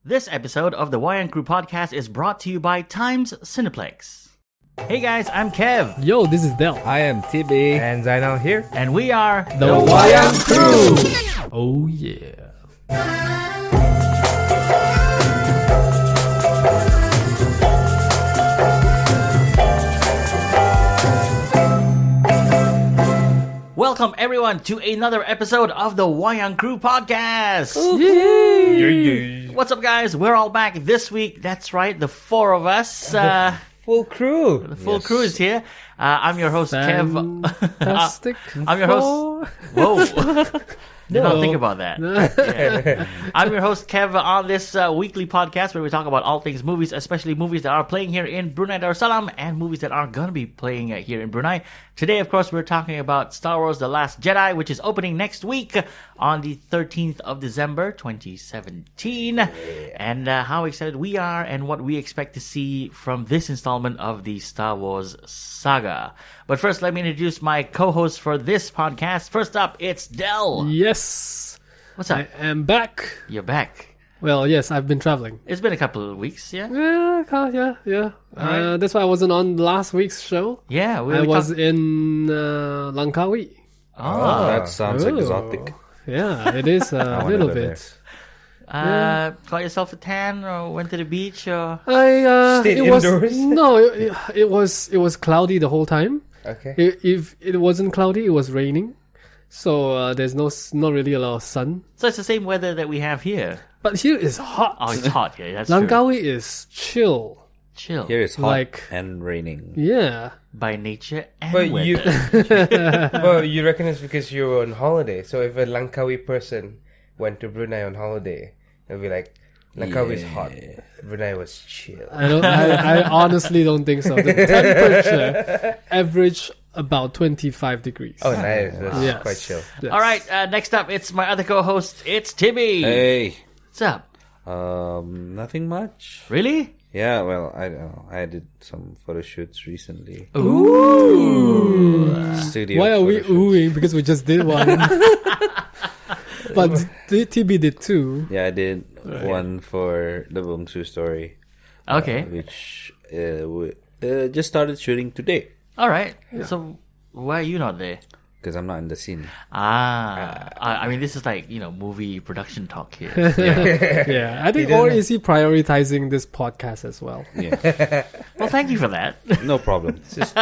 This episode of the Wayang Crew Podcast is brought to you by Times Cineplex. Hey guys, I'm Kev. Yo, this is Del. I am TB. And Zainal here. And we are The Wayang Crew. Oh yeah. Welcome everyone to another episode of the Wayang Crew Podcast. Yay. What's up guys? We're all back this week. That's right, the four of us. Full crew. The full crew is here. I'm your host, Kev. Fantastic. I'm your host. Whoa. Did not think about that. Yeah. I'm your host, Kev, on this weekly podcast where we talk about all things movies, especially movies that are playing here in Brunei Darussalam and movies that are going to be playing here in Brunei. Today, of course, we're talking about Star Wars The Last Jedi, which is opening next week on the 13th of December, 2017. And how excited we are and what we expect to see from this installment of the Star Wars Saga. But first, let me introduce my co-host for this podcast. First up, it's Del. Yes. What's up? I am back. You're back. Well, yes, I've been traveling. It's been a couple of weeks, yeah? Yeah. Alright. That's why I wasn't on last week's show. Yeah. I was in Langkawi. Oh. That sounds exotic. Yeah, it is a wanna little go bit. Got yourself a tan or went to the beach or... Stayed indoors? It was cloudy the whole time. Okay. If it wasn't cloudy, it was raining. So there's not really a lot of sun. So it's the same weather that we have here. But here is hot. Oh, it's hot here. That's true. Langkawi is chill. Chill. Here is hot Like- and raining. Yeah. By nature and But weather. you reckon it's because you were on holiday. So if a Langkawi person went to Brunei on holiday, they'll be like, Langkawi is hot. Brunei was chill. I honestly don't think so. The temperature average about 25 degrees. Oh, nice. That's Yes. quite chill. Yes. All right. Next up, it's my other co-host. It's Timmy. Hey. What's up? Nothing much. Really? Yeah, well, I don't know. I did some photo shoots recently. Ooh. Studio Why are we photo shoots. oohing? Because we just did one. But TB did too. Yeah, I did one for the Bumsu story. Okay. Which just started shooting today. All right. So why are you not there? Because I'm not in the scene. I mean, this is like, movie production talk here. Yeah, I think, or is he prioritizing this podcast as well? Yeah. Well, thank you for that. No problem. Just,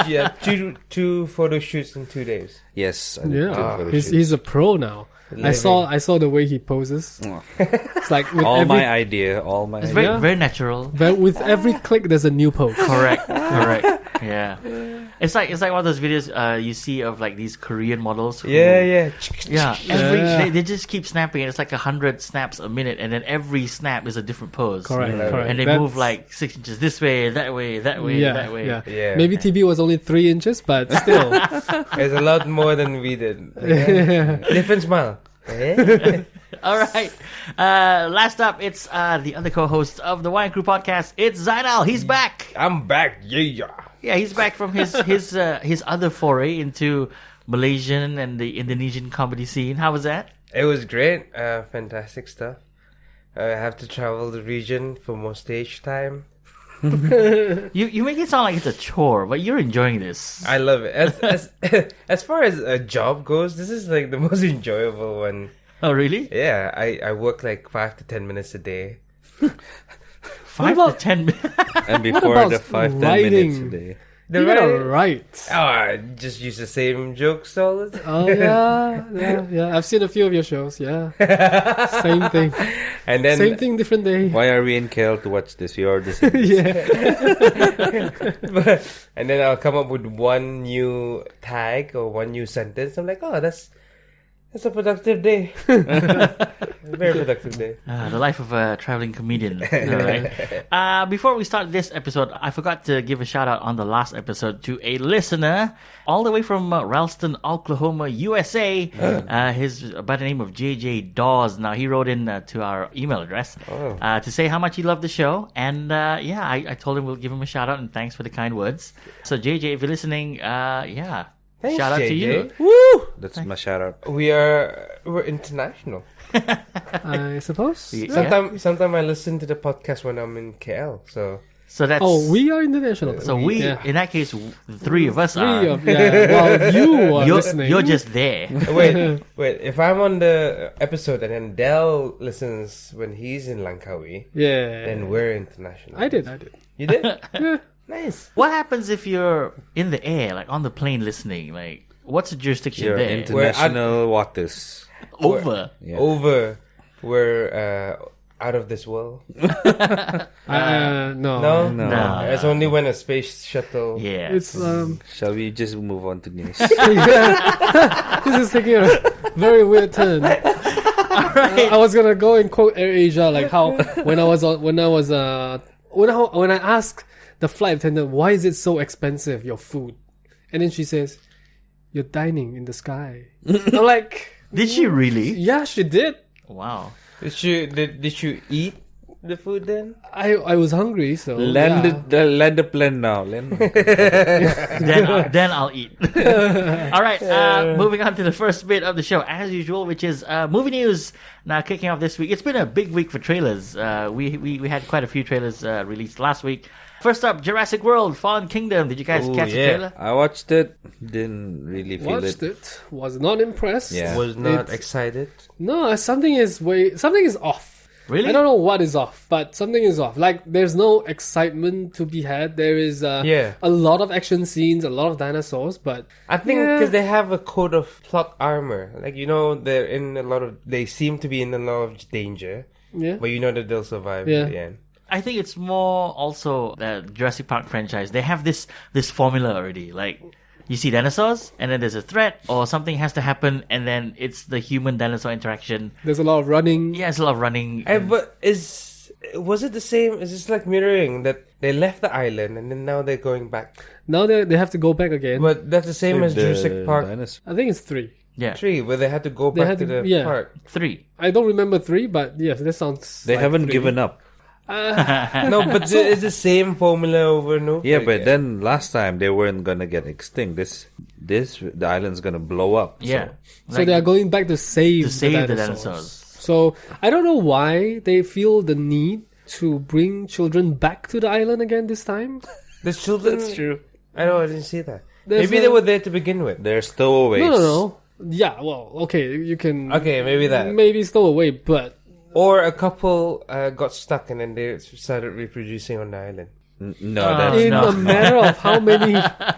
two photo shoots in 2 days. Yes, I did two Yeah, photo he's shoots. a pro now. I saw the way he poses. It's like with All every, my idea, all my It's idea. very, very natural. with every click, there's a new pose. Correct. Yeah. It's like one of those videos you see of like these Korean models. Yeah. Yeah. They just keep snapping, and it's like 100 snaps a minute, and then every snap is a different pose. Correct. And they move like 6 inches this way, that way, that way, that way. Yeah. Maybe TB was only 3 inches, but still. It's a lot more than we did. Different smile. All right. Last up, it's the other co-host of the Wayang Crew Podcast. It's Zainal. He's back. I'm back. Yeah. Yeah, he's back from his other foray into Malaysian and the Indonesian comedy scene. How was that? It was great. Fantastic stuff. I have to travel the region for more stage time. You make it sound like it's a chore, but you're enjoying this. I love it. As far as a job goes, this is like the most enjoyable one. Oh, really? Yeah, I work like 5 to 10 minutes a day. 5 to 10 minutes. And before about the 5-10 writing? minutes a day. The Right. I just use the same jokes all the time. Oh yeah. I've seen a few of your shows. Yeah. Same thing. And then Same thing, different day. Why are we in KL to watch this? We are the same. Yeah. and then I'll come up with one new tag or one new sentence. I'm like, oh, that's a productive day. A very productive day. The life of a traveling comedian. All right. Before we start this episode, I forgot to give a shout out on the last episode to a listener all the way from Ralston, Oklahoma, USA. His by the name of JJ Dawes. Now he wrote in to our email address to say how much he loved the show, and I told him we'll give him a shout out and thanks for the kind words. So JJ, if you're listening, Thanks, Shout out to JJ. you. Woo! That's my shout out. We're international. I suppose. Yeah. Sometime I listen to the podcast when I'm in KL. So that's... Oh, we are international. So we, in that case, the three of us are. Well, you are listening. You're just there. wait. If I'm on the episode and then Del listens when he's in Langkawi, Yeah. then we're international. I did. You did? Yeah. Nice. What happens if you're in the air, like on the plane listening? Like, what's the jurisdiction You're there? international waters. Over. Yeah. Over. We're out of this world. No. No. It's only when a space shuttle. Yeah. It's Shall we just move on to news? this is taking a very weird turn. I was gonna go and quote AirAsia, like how when I asked the flight attendant, why is it so expensive, your food? And then she says, you're dining in the sky. I'm like, Did she really? yeah, she did. Wow. Did you eat the food then? I was hungry, so Land the plane now. Then I'll eat. All right. Moving on to the first bit of the show, as usual, which is movie news. Now, kicking off this week, it's been a big week for trailers. We had quite a few trailers released last week. First up, Jurassic World: Fallen Kingdom. Did you guys catch the trailer? I watched it. Didn't really feel watched it. Was not impressed. Yeah. Was not excited. No, something is off. Really? I don't know what is off, but something is off. Like, there's no excitement to be had. There is a lot of action scenes, a lot of dinosaurs, but I think because they have a coat of plot armor. Like, they seem to be in a lot of danger. yeah. But you know that they'll survive Yeah. at the end. I think it's more also the Jurassic Park franchise. They have this formula already. Like, you see dinosaurs, and then there's a threat, or something has to happen, and then it's the human-dinosaur interaction. There's a lot of running. Yeah, it's a lot of running. But was it the same? Is this like mirroring that they left the island and then now they're going back? Now they have to go back again. But that's the same as Jurassic Park I think it's 3. Yeah, 3, where they had to go They back had to to- the yeah. park. 3. I don't remember 3, but yes, that sounds. They like haven't 3. given up. No, but it's the same formula over and over. Yeah, but again. then last time they weren't gonna get extinct. The island's gonna blow up. Yeah. So they are going back to save the the dinosaurs. So I don't know why they feel the need to bring children back to the island again this time. There's children. That's true. I didn't see that. There's Maybe they were there to begin with. They're stowaways. No. Yeah, well, okay, you can. Okay, maybe that. Maybe stow away, but Or a couple got stuck and then they started reproducing on the island. No, that's in not. a matter of how many.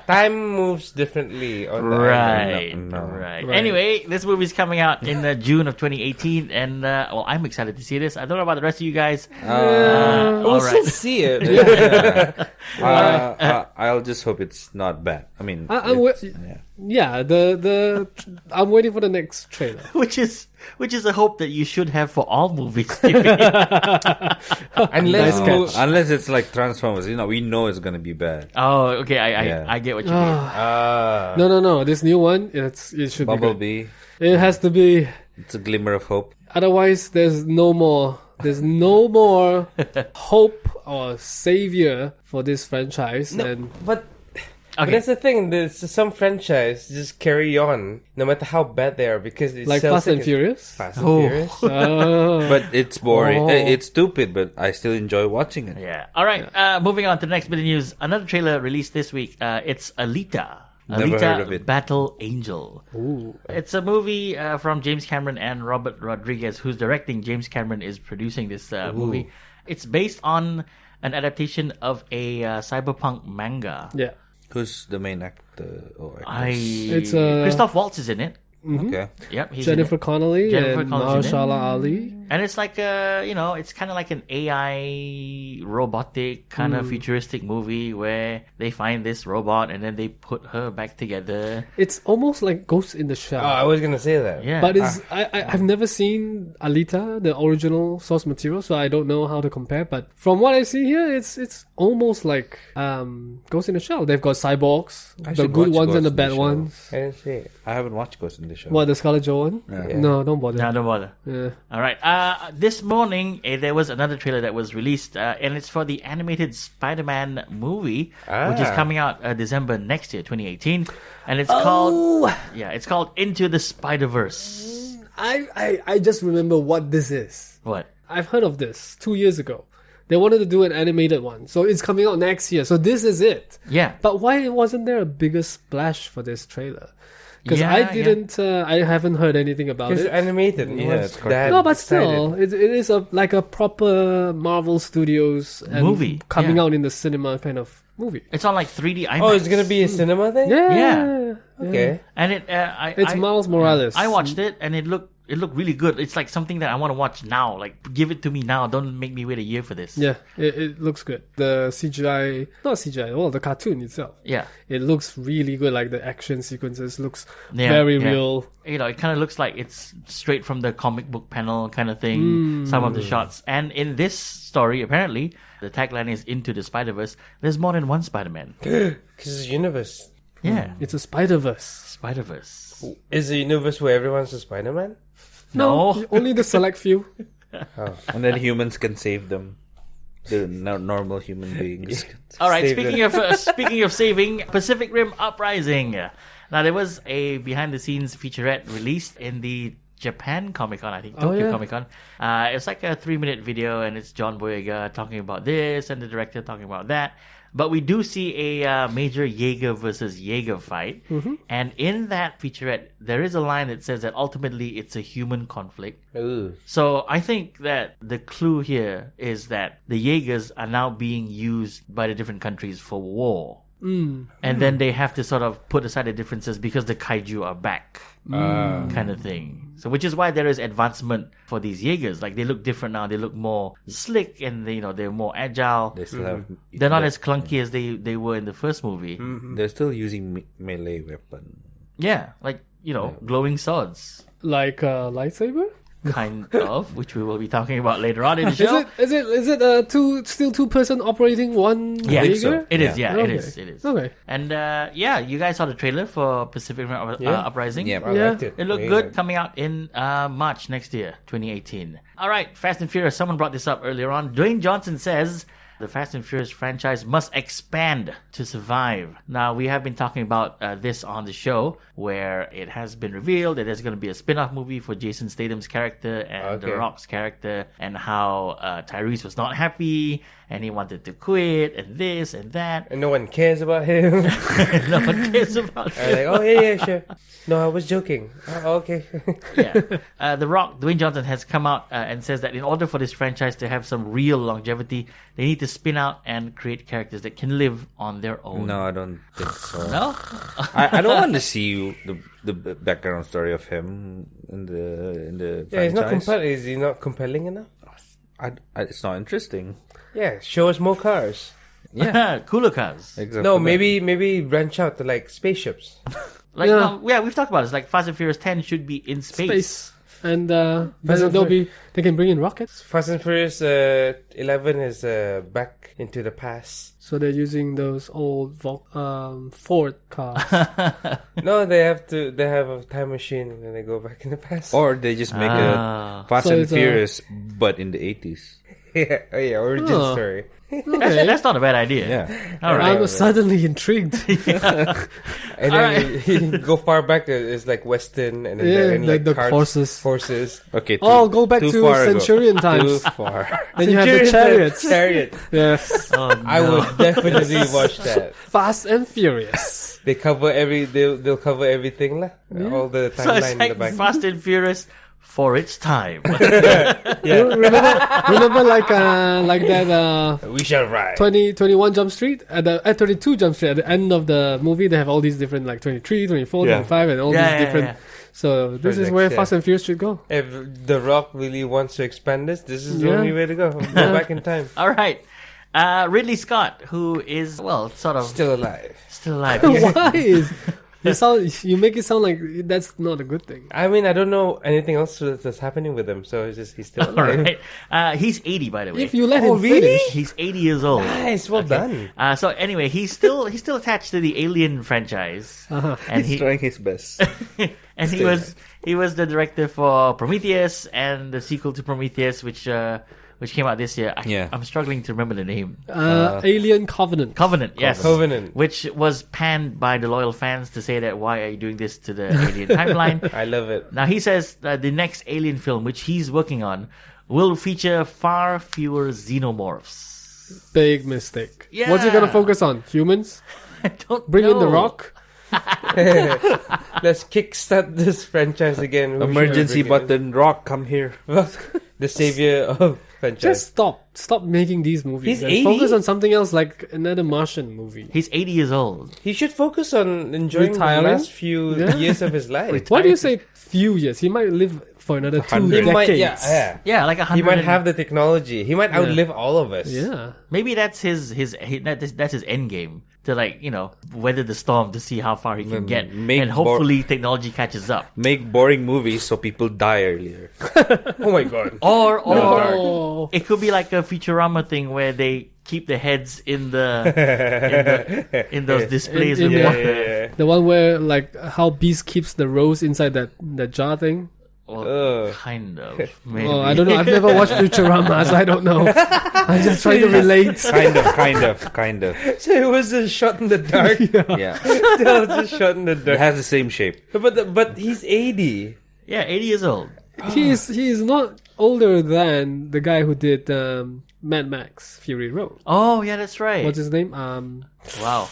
Time moves differently on the island. Right. Right. Anyway, this movie's coming out in June of 2018, and well, I'm excited to see this. I don't know about the rest of you guys. We'll All still right. see it. I'll just hope it's not bad. I mean, I'm yeah, the I'm waiting for the next trailer. Which is a hope that you should have for all movies. Unless unless it's like Transformers, we know it's gonna be bad. Oh, okay. Yeah. I get what you mean. No. This new one, it should be good. Bumblebee, It has to be. it's a glimmer of hope. Otherwise, there's no more hope or savior for this franchise. And But Okay. that's the thing. There's some franchise just carry on no matter how bad they are because it like sells Fast and tickets. Furious. Fast and Oh. Furious. But it's boring. Oh. It's stupid, but I still enjoy watching it. Yeah. All right. Moving on to the next bit of news. Another trailer released this week. It's Alita. Never Alita heard of it. Battle Angel. Ooh. It's a movie from James Cameron and Robert Rodriguez, who's directing. James Cameron is producing this movie. It's based on an adaptation of a cyberpunk manga. Yeah. Who's the main actor? Or actress? It's Christoph Waltz is in it. Okay. Yep, he's in Jennifer it. Connelly Jennifer and Connelly's in it. Mahershala Ali. And it's like it's kind of like an AI robotic kind of futuristic movie where they find this robot and then they put her back together. It's almost like Ghost in the Shell. Oh, I was gonna say that. Yeah. But I've never seen Alita, the original source material, so I don't know how to compare. But from what I see here, it's almost like Ghost in the Shell. They've got cyborgs, the should good watch ones and Ghost the in the bad Shell. ones. I didn't see it. I haven't watched Ghost in the the show. What, the Scarlett Johansson? Yeah. No, don't bother. No, don't bother. Yeah. All right. This morning, there was another trailer that was released, and it's for the animated Spider-Man movie, which is coming out December next year, 2018. And it's it's called Into the Spider-Verse. I just remember what this is. What? I've heard of this 2 years ago. They wanted to do an animated one. So it's coming out next year. So this is it. Yeah. But why wasn't there a bigger splash for this trailer? Because Yeah, I haven't heard anything about Because it. animated. it's No, but still, it is like a proper Marvel Studios and Movie, coming yeah. out in the cinema kind of movie. It's on like 3D IMAX. Oh, it's gonna be a cinema thing? Yeah. Okay. And It's Miles Morales. I watched it, and it looked really good. It's like something that I want to watch now. Like, give it to me now. Don't make me wait a year for this. Yeah, it looks good. The CGI, not CGI, well, the cartoon itself. Yeah. It looks really good. Like the action sequences looks Yeah, very yeah. real. You know, it kind of looks like it's straight from the comic book panel kind of thing. Some of the shots. And in this story, apparently, the tagline is Into the Spider-Verse. There's more than one Spider-Man. Because it's a universe. Yeah. It's a Spider-Verse. Spider-Verse. Is a universe where everyone's a Spider-Man? No. Only the select few. And then humans can save them. The normal human beings. All right. Save Speaking of saving, Pacific Rim Uprising. Now there was a behind-the-scenes featurette released in the Japan Comic-Con, I think, Tokyo yeah. Comic-Con. It was like a 3-minute video, and it's John Boyega talking about this and the director talking about that. But we do see a major Jaeger versus Jaeger fight. And in that featurette, there is a line that says that ultimately it's a human conflict. Ooh. So I think that the clue here is that the Jaegers are now being used by the different countries for war. And then they have to sort of put aside the differences because the kaiju are back, kind of thing. So, which is why there is advancement for these Jaegers. Like, they look different now. They look more slick, and they're more agile. They still have. They're not as clunky as they were in the first movie. They're still using melee weapon. Yeah, like glowing swords, Like a lightsaber? kind of, which we will be talking about later on in the show. Is it still two-person operating one Yeah, Jaeger? so. It is. Yeah, it Okay. is. It is. Okay. And you guys saw the trailer for Pacific Rim Uprising. Yeah. I Yeah. liked it. It looked Way good, good. coming out in March next year, 2018. All right, Fast and Furious. Someone brought this up earlier on. Dwayne Johnson says the Fast and Furious franchise must expand to survive. Now, we have been talking about this on the show, where it has been revealed that there's going to be a spin-off movie for Jason Statham's character and The Okay. Rock's character, and how Tyrese was not happy, and he wanted to quit, and this and that. And no one cares about him. No one cares about I'm it. like, oh, yeah, sure. No, I was joking. Oh, okay. Yeah. The Rock, Dwayne Johnson, has come out and says that in order for this franchise to have some real longevity, they need to spin out and create characters that can live on their own. No, I don't think so. No? I don't want to see the background story of him in the Yeah, he's not franchise. compelling. Is he not compelling enough? It's not interesting. Yeah, show us more cars. Yeah, Cooler cars. except No, for that. maybe branch out to like spaceships. Like, Yeah. we've talked about this. Like, Fast and Furious 10 should be in space. Space. And Fast and they can bring in rockets. Fast and Furious 11 is back into the past. So they're using those old Ford cars. No, they have a time machine and they go back in the past. Or they just make a Fast So and it's a- Furious, but in the 80s. yeah, origin Oh. story. That's not a bad idea. Yeah. All right. I'm suddenly intrigued. And then you go far back, it's like Western, and then Yeah, they're in like like the carts, horses. horses. Okay. Go back to far ago. Centurion Too times. far. Then you have the chariots. Chariot. Yes. Oh, no. I would definitely watch that. Fast and Furious. They cover they'll cover everything lah. All the So it's timeline in like the back. Fast and Furious for its time. Remember like that We shall ride. 21 Jump Street at 22 Jump Street at the end of the movie they have all these different like 23, 24, Yeah. 25 and all Yeah, these yeah, different. yeah. So this is Projects, where yeah. Fast and Furious should go. If The Rock really wants to expand this is the Yeah. only way to go. Go back in time. All right. Ridley Scott, who is, well, sort of Still alive. still alive. You make it sound like that's not a good thing. I mean, I don't know anything else that's happening with him, so he's still All alive. right. He's 80, by the way. If you let him really? finish, He's 80 years old. Nice, well done. So anyway, he's still attached to the Alien franchise, and He's trying his best. and he was the director for Prometheus and the sequel to Prometheus, which came out this year. I'm struggling to remember the name. Alien Covenant. Covenant, yes. Covenant. Which was panned by the loyal fans to say that why are you doing this to the Alien timeline? I love it. Now he says that the next Alien film, which he's working on, will feature far fewer xenomorphs. Big mistake. Yeah. What's it gonna focus on? Humans? I don't Bring in know. The Rock? Let's kickstart this franchise again. Who Emergency should we bring in? button, Rock, come here. The savior of franchise. Just stop making these movies. He's and 80? focus on something else, like another Martian movie. He's 80 years old. He should focus on enjoying Retiring? the last few Yeah. years of his life. Why do you say few years? He might live for another 2 100. He decades. might, yeah. Yeah, like 100. He might have the technology. He might outlive all of us. Yeah. Maybe that's his that's his end game, to weather the storm to see how far he can get, make and hopefully technology catches up. Make boring movies so people die earlier. Oh my god. Or Oh. it could be like a Futurama thing where they keep the heads in those displays In with the- water. The one where, like, how Beast keeps the rose inside that jar thing. Well, kind of. Maybe. Oh, I don't know. I've never watched Futurama, so I don't know. I'm just trying to relate. Kind of. So it was a shot in the dark. Yeah. Still just shot in the It dark. has the same shape. But he's 80. Yeah, 80 years old. He's not older than the guy who did Mad Max Fury Road. Oh, yeah, that's right. What's his name? Wow.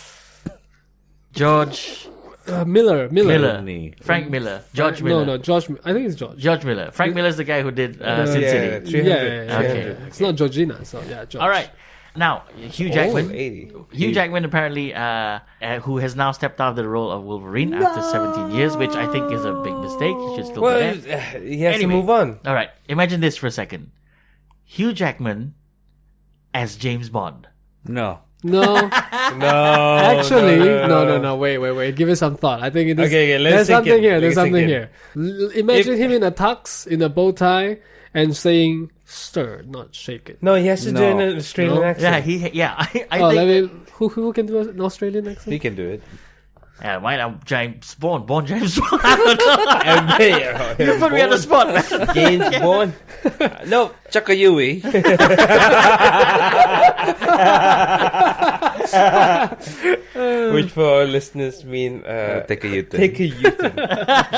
George Miller. Miller. Miller. Frank Miller. George Miller. No, George. I think it's George. George Miller. Frank Miller's the guy who did Sin City. 300. Yeah. Okay. It's not Georgina, so yeah, George. All right. Now, Hugh Jackman. 80. Hugh Jackman apparently, who has now stepped out of the role of Wolverine after 17 years, which I think is a big mistake. He should still Well, be there. he has to Anyway. move on. All right. Imagine this for a second. Hugh Jackman as James Bond. No. No, No. actually, no. Wait. Give it some thought. I think it is. Okay, let's there's think something it. here. There's Let's think something it. here. Imagine him in a tux, in a bow tie, and saying "stir, not shake it." No, he has to do No. an Australian No. accent. I Oh, think. let me. Who can do an Australian accent? He can do it. Yeah, mine, I'm James Bond. Born James Bond. I don't know. You put me on the spot, man. James Bond. No. Chakayui. Which for our listeners mean Take a U-turn. take a U-turn.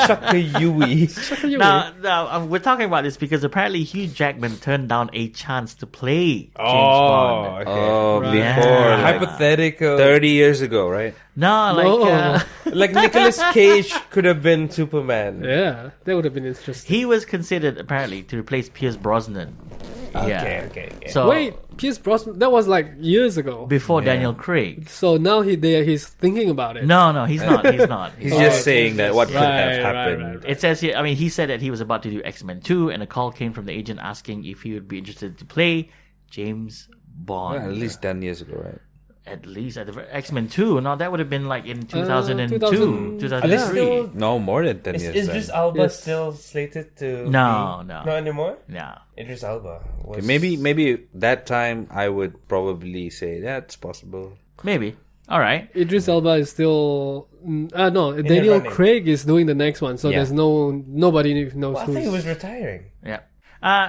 Shakayui. Now, we're talking about this because apparently Hugh Jackman turned down a chance to play James Bond. Okay. Oh, Right. before like Hypothetical. 30 years ago, right? No, like No. Like Nicolas Cage could have been Superman. Yeah, that would have been interesting. he was considered apparently to replace Pierce Brosnan. Okay. So Wait, Pierce Brosnan. That was like years ago. before Daniel Craig. So now he's thinking about it. No, he's not. He's not. He's just saying that what could have Right, happened. right. It says here. I mean, he said that he was about to do X-Men 2, and a call came from the agent asking if he would be interested to play James Bond. Well, at least 10 years ago, right? At least at the X-Men 2. No, that would have been like in 2002, 2000 2003. yeah. No, more than 10 years. Is then. Idris Alba Yes. still slated to No, be... no. Not anymore? Yeah. Idris Alba was... Okay, maybe that time I would probably say that's possible. Maybe. All right. Idris Elba is still. No, Daniel running. Craig is doing the next one, so Yeah. there's nobody knows Well, I who's. think he was retiring. Yeah.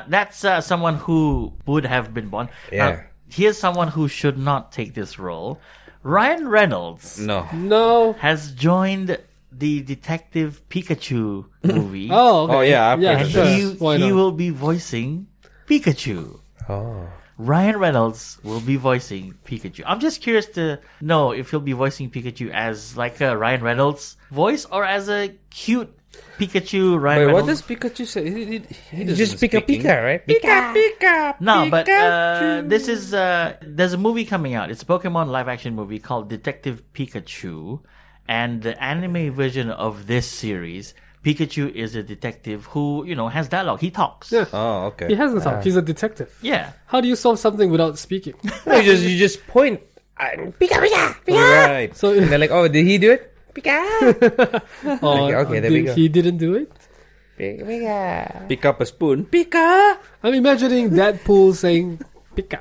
That's someone who would have been Bond. Yeah. Here's someone who should not take this role. Ryan Reynolds No. No. has joined the Detective Pikachu movie. Oh, okay. Oh, yeah, I've heard and of sure. this. Why he not? will be voicing Pikachu. Oh. Ryan Reynolds will be voicing Pikachu. I'm just curious to know if he'll be voicing Pikachu as like a Ryan Reynolds voice or as a cute Pikachu Ryan Wait, what Reynolds. does Pikachu say? He Just doesn't Pika speak Pika, right? Pika. No, but this is there's a movie coming out. It's a Pokemon live action movie called Detective Pikachu, and the anime version of this series, Pikachu is a detective who has dialogue. He talks. Yeah. Oh, okay. He hasn't talked. He's a detective. Yeah. How do you solve something without speaking? No, you just point. Pika Pika Pika. Right. So And they're like, oh, did he do it? Okay, there we go. He didn't do it? Pika. Pick up a spoon. Pika! I'm imagining Deadpool saying Pika.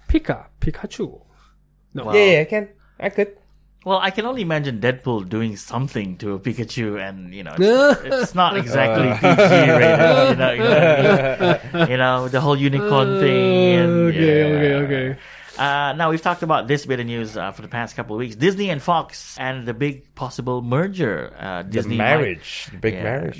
Pika. Pikachu. No. Wow. Yeah, I could. Well, I can only imagine Deadpool doing something to a Pikachu, and it's not exactly PG rated. The whole unicorn thing. And, Okay. Now we've talked about this bit of news for the past couple of weeks: Disney and Fox, and the big possible merger. Disney Marriage.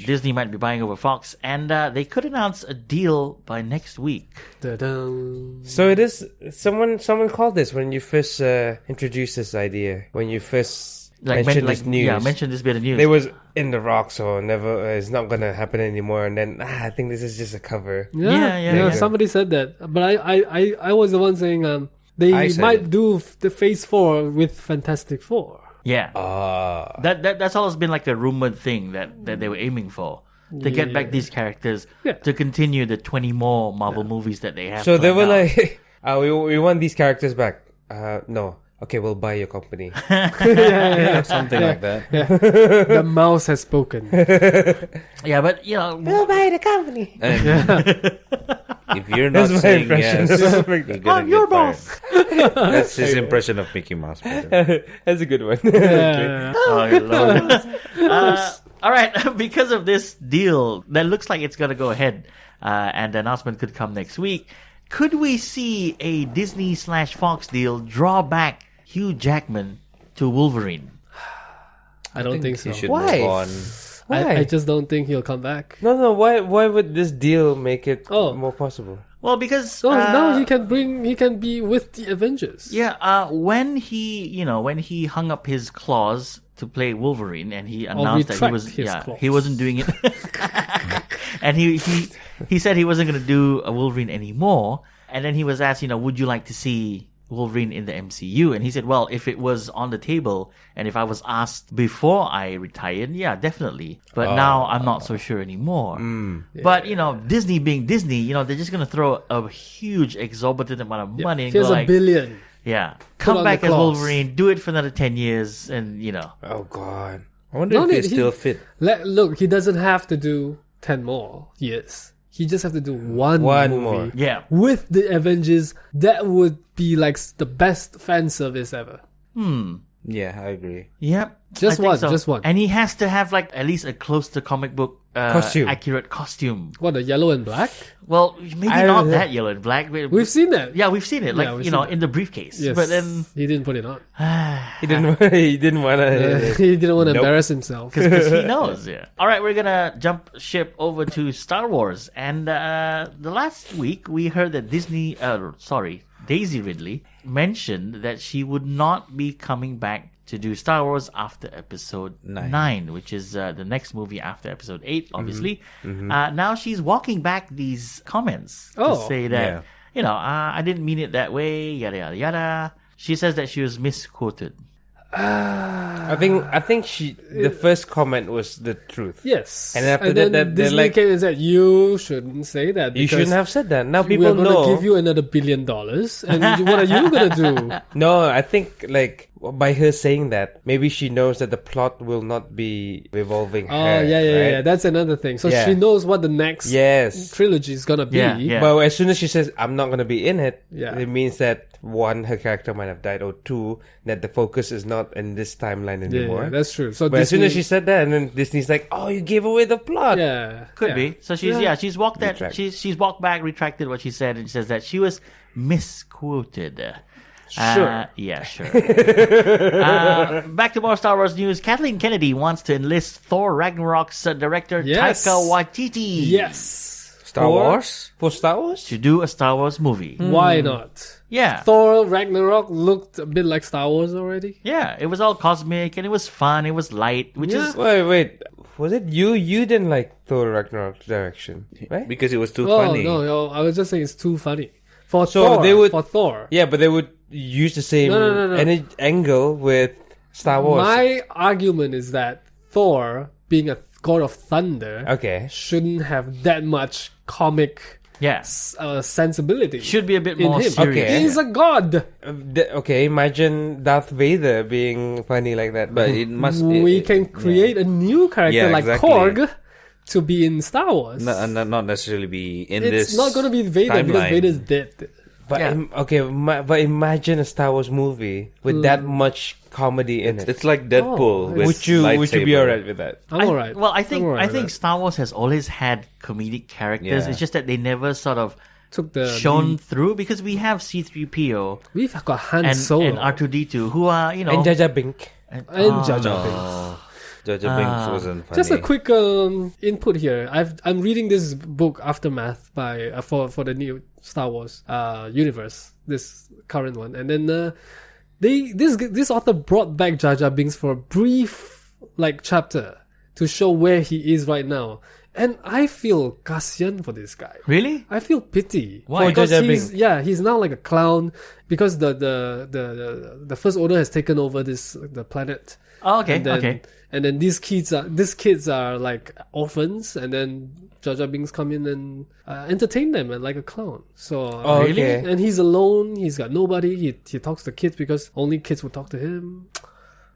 Disney might be buying over Fox, and they could announce a deal by next week. Da-dum. So it is. Someone called this when you first introduced this idea. When you first mentioned this news. Yeah, mentioned this bit of news. It was in the rock, so never. It's not gonna happen anymore. And then I think this is just a cover. Yeah. Somebody said that, but I was the one saying they might do the Phase 4 with Fantastic Four. Yeah. That's always been like a rumored thing that they were aiming for. To get back these characters to continue the 20 more Marvel movies that they have. So they were out. like, we want these characters back. No. Okay, we'll buy your company. Something like that. The mouse has spoken. Yeah, but We'll buy the company. If you're not That's my saying impression. yes, you're gonna I'm your get fired. boss. That's his impression of Mickey Mouse. That's a good one. Oh, Lord. All right, because of this deal that looks like it's gonna go ahead, and the announcement could come next week. Could we see a Disney/Fox deal draw back Hugh Jackman to Wolverine? I don't think so. He should Why? move on. Why? I just don't think he'll come back. No. Why would this deal make it Oh. more possible? Well, because So now he can be with the Avengers. yeah, when he hung up his claws to play Wolverine, and he announced that he wasn't doing it, and he said he wasn't going to do a Wolverine anymore. And then he was asked, would you like to see Wolverine in the MCU? And he said, well, if it was on the table and if I was asked before I retired, yeah, definitely. But now I'm not so sure anymore. But, Disney being Disney, they're just going to throw a huge exorbitant amount of money and Here's go $1 billion. yeah, on come back the as claws. Wolverine, do it for another 10 years, and, Oh God. I wonder No, if he's he- still fit. Look, he doesn't have to do 10 more years. He just have to do one movie more. Yeah. with the Avengers. That would be like the best fan service ever. Yeah, I agree. Yep. Just I think one, just one. And he has to have like at least a close to comic book Costume. accurate costume. What, the yellow and black? Well, maybe I not don't know. that yellow and black. We've seen that. Yeah, we've seen it. Like, we've seen that. in the briefcase. Yes. But then, he didn't put it on. He didn't want to. He didn't want to Nope. embarrass himself. because he knows, yeah. All right, we're gonna jump ship over to Star Wars, and the last week we heard that Daisy Ridley mentioned that she would not be coming back to do Star Wars after Episode 9, which is the next movie after Episode 8, obviously. Now she's walking back these comments to Oh. say that I didn't mean it that way, yada yada yada. She says that she was misquoted. I think the first comment was the truth. Yes. And after then that, they're Disney like, came and said, you shouldn't say that. you shouldn't have said that. Now We're people going know. to give you another $1 billion. And what are you going to do? No, I think like by her saying that, maybe she knows that the plot will not be revolving Oh, her. yeah. right? That's another thing. So Yeah. she knows what the next Yes. trilogy is going to be. Yeah. But as soon as she says, I'm not going to be in it, Yeah. it means that one, her character might have died, or two, that the focus is not in this timeline anymore. Yeah, that's true. So But as soon as she Disney- said that, and then Disney's like, "Oh, you gave away the plot." Yeah. Could yeah. be. So she's walked that Retract. she's walked back, retracted what she said, and says that she was misquoted. Sure. Yeah, sure. Back to more Star Wars news. Kathleen Kennedy wants to enlist Thor Ragnarok's director Yes. Taika Waititi. Yes. Star Wars? For Star Wars? To do a Star Wars movie. Why not? Yeah. Thor Ragnarok looked a bit like Star Wars already. Yeah. It was all cosmic and it was fun. It was light, which is Wait. Was it you? You didn't like Thor Ragnarok's direction, right? Because it was too Oh, funny. no. I was just saying it's too funny. For So Thor. they would- For Thor. Yeah, but they would use the same No. angle with Star Wars. My argument is that Thor, being a god of thunder, Okay. shouldn't have that much comic sensibility. Should be a bit in more him. serious. Okay. He's a god. Okay, imagine Darth Vader being funny like that. But it must. We can create a new character like exactly. Korg to be in Star Wars. Not necessarily be in this. It's not going to be Vader because timeline. Vader's dead. But but imagine a Star Wars movie with that much comedy in it. It's like Deadpool. With Would you be lightsaber. alright with that? I'm alright. Well, I I'm think alright I with think that. Star Wars has always had comedic characters. Yeah. It's just that they never sort of took the shown through because we have C-3PO We've got Han and Solo R2-D2 who are And Jar Jar Bink. and Jar Jar Binks. Oh, Jar Jar Binks wasn't funny. Just a quick input here. I'm reading this book Aftermath by for the new Star Wars universe, this current one, and then this author brought back Jar Jar Binks for a brief chapter to show where he is right now, and I feel kasian for this guy. Really? I feel pity. Why? Because Jar Jar he's now like a clown because the First Order has taken over the planet. Oh, okay, And then, okay. And then these kids are like orphans, and then Jar Jar Binks come in and entertain them and like a clown. So Okay. and he's alone. He's got nobody. He talks to kids because only kids would talk to him.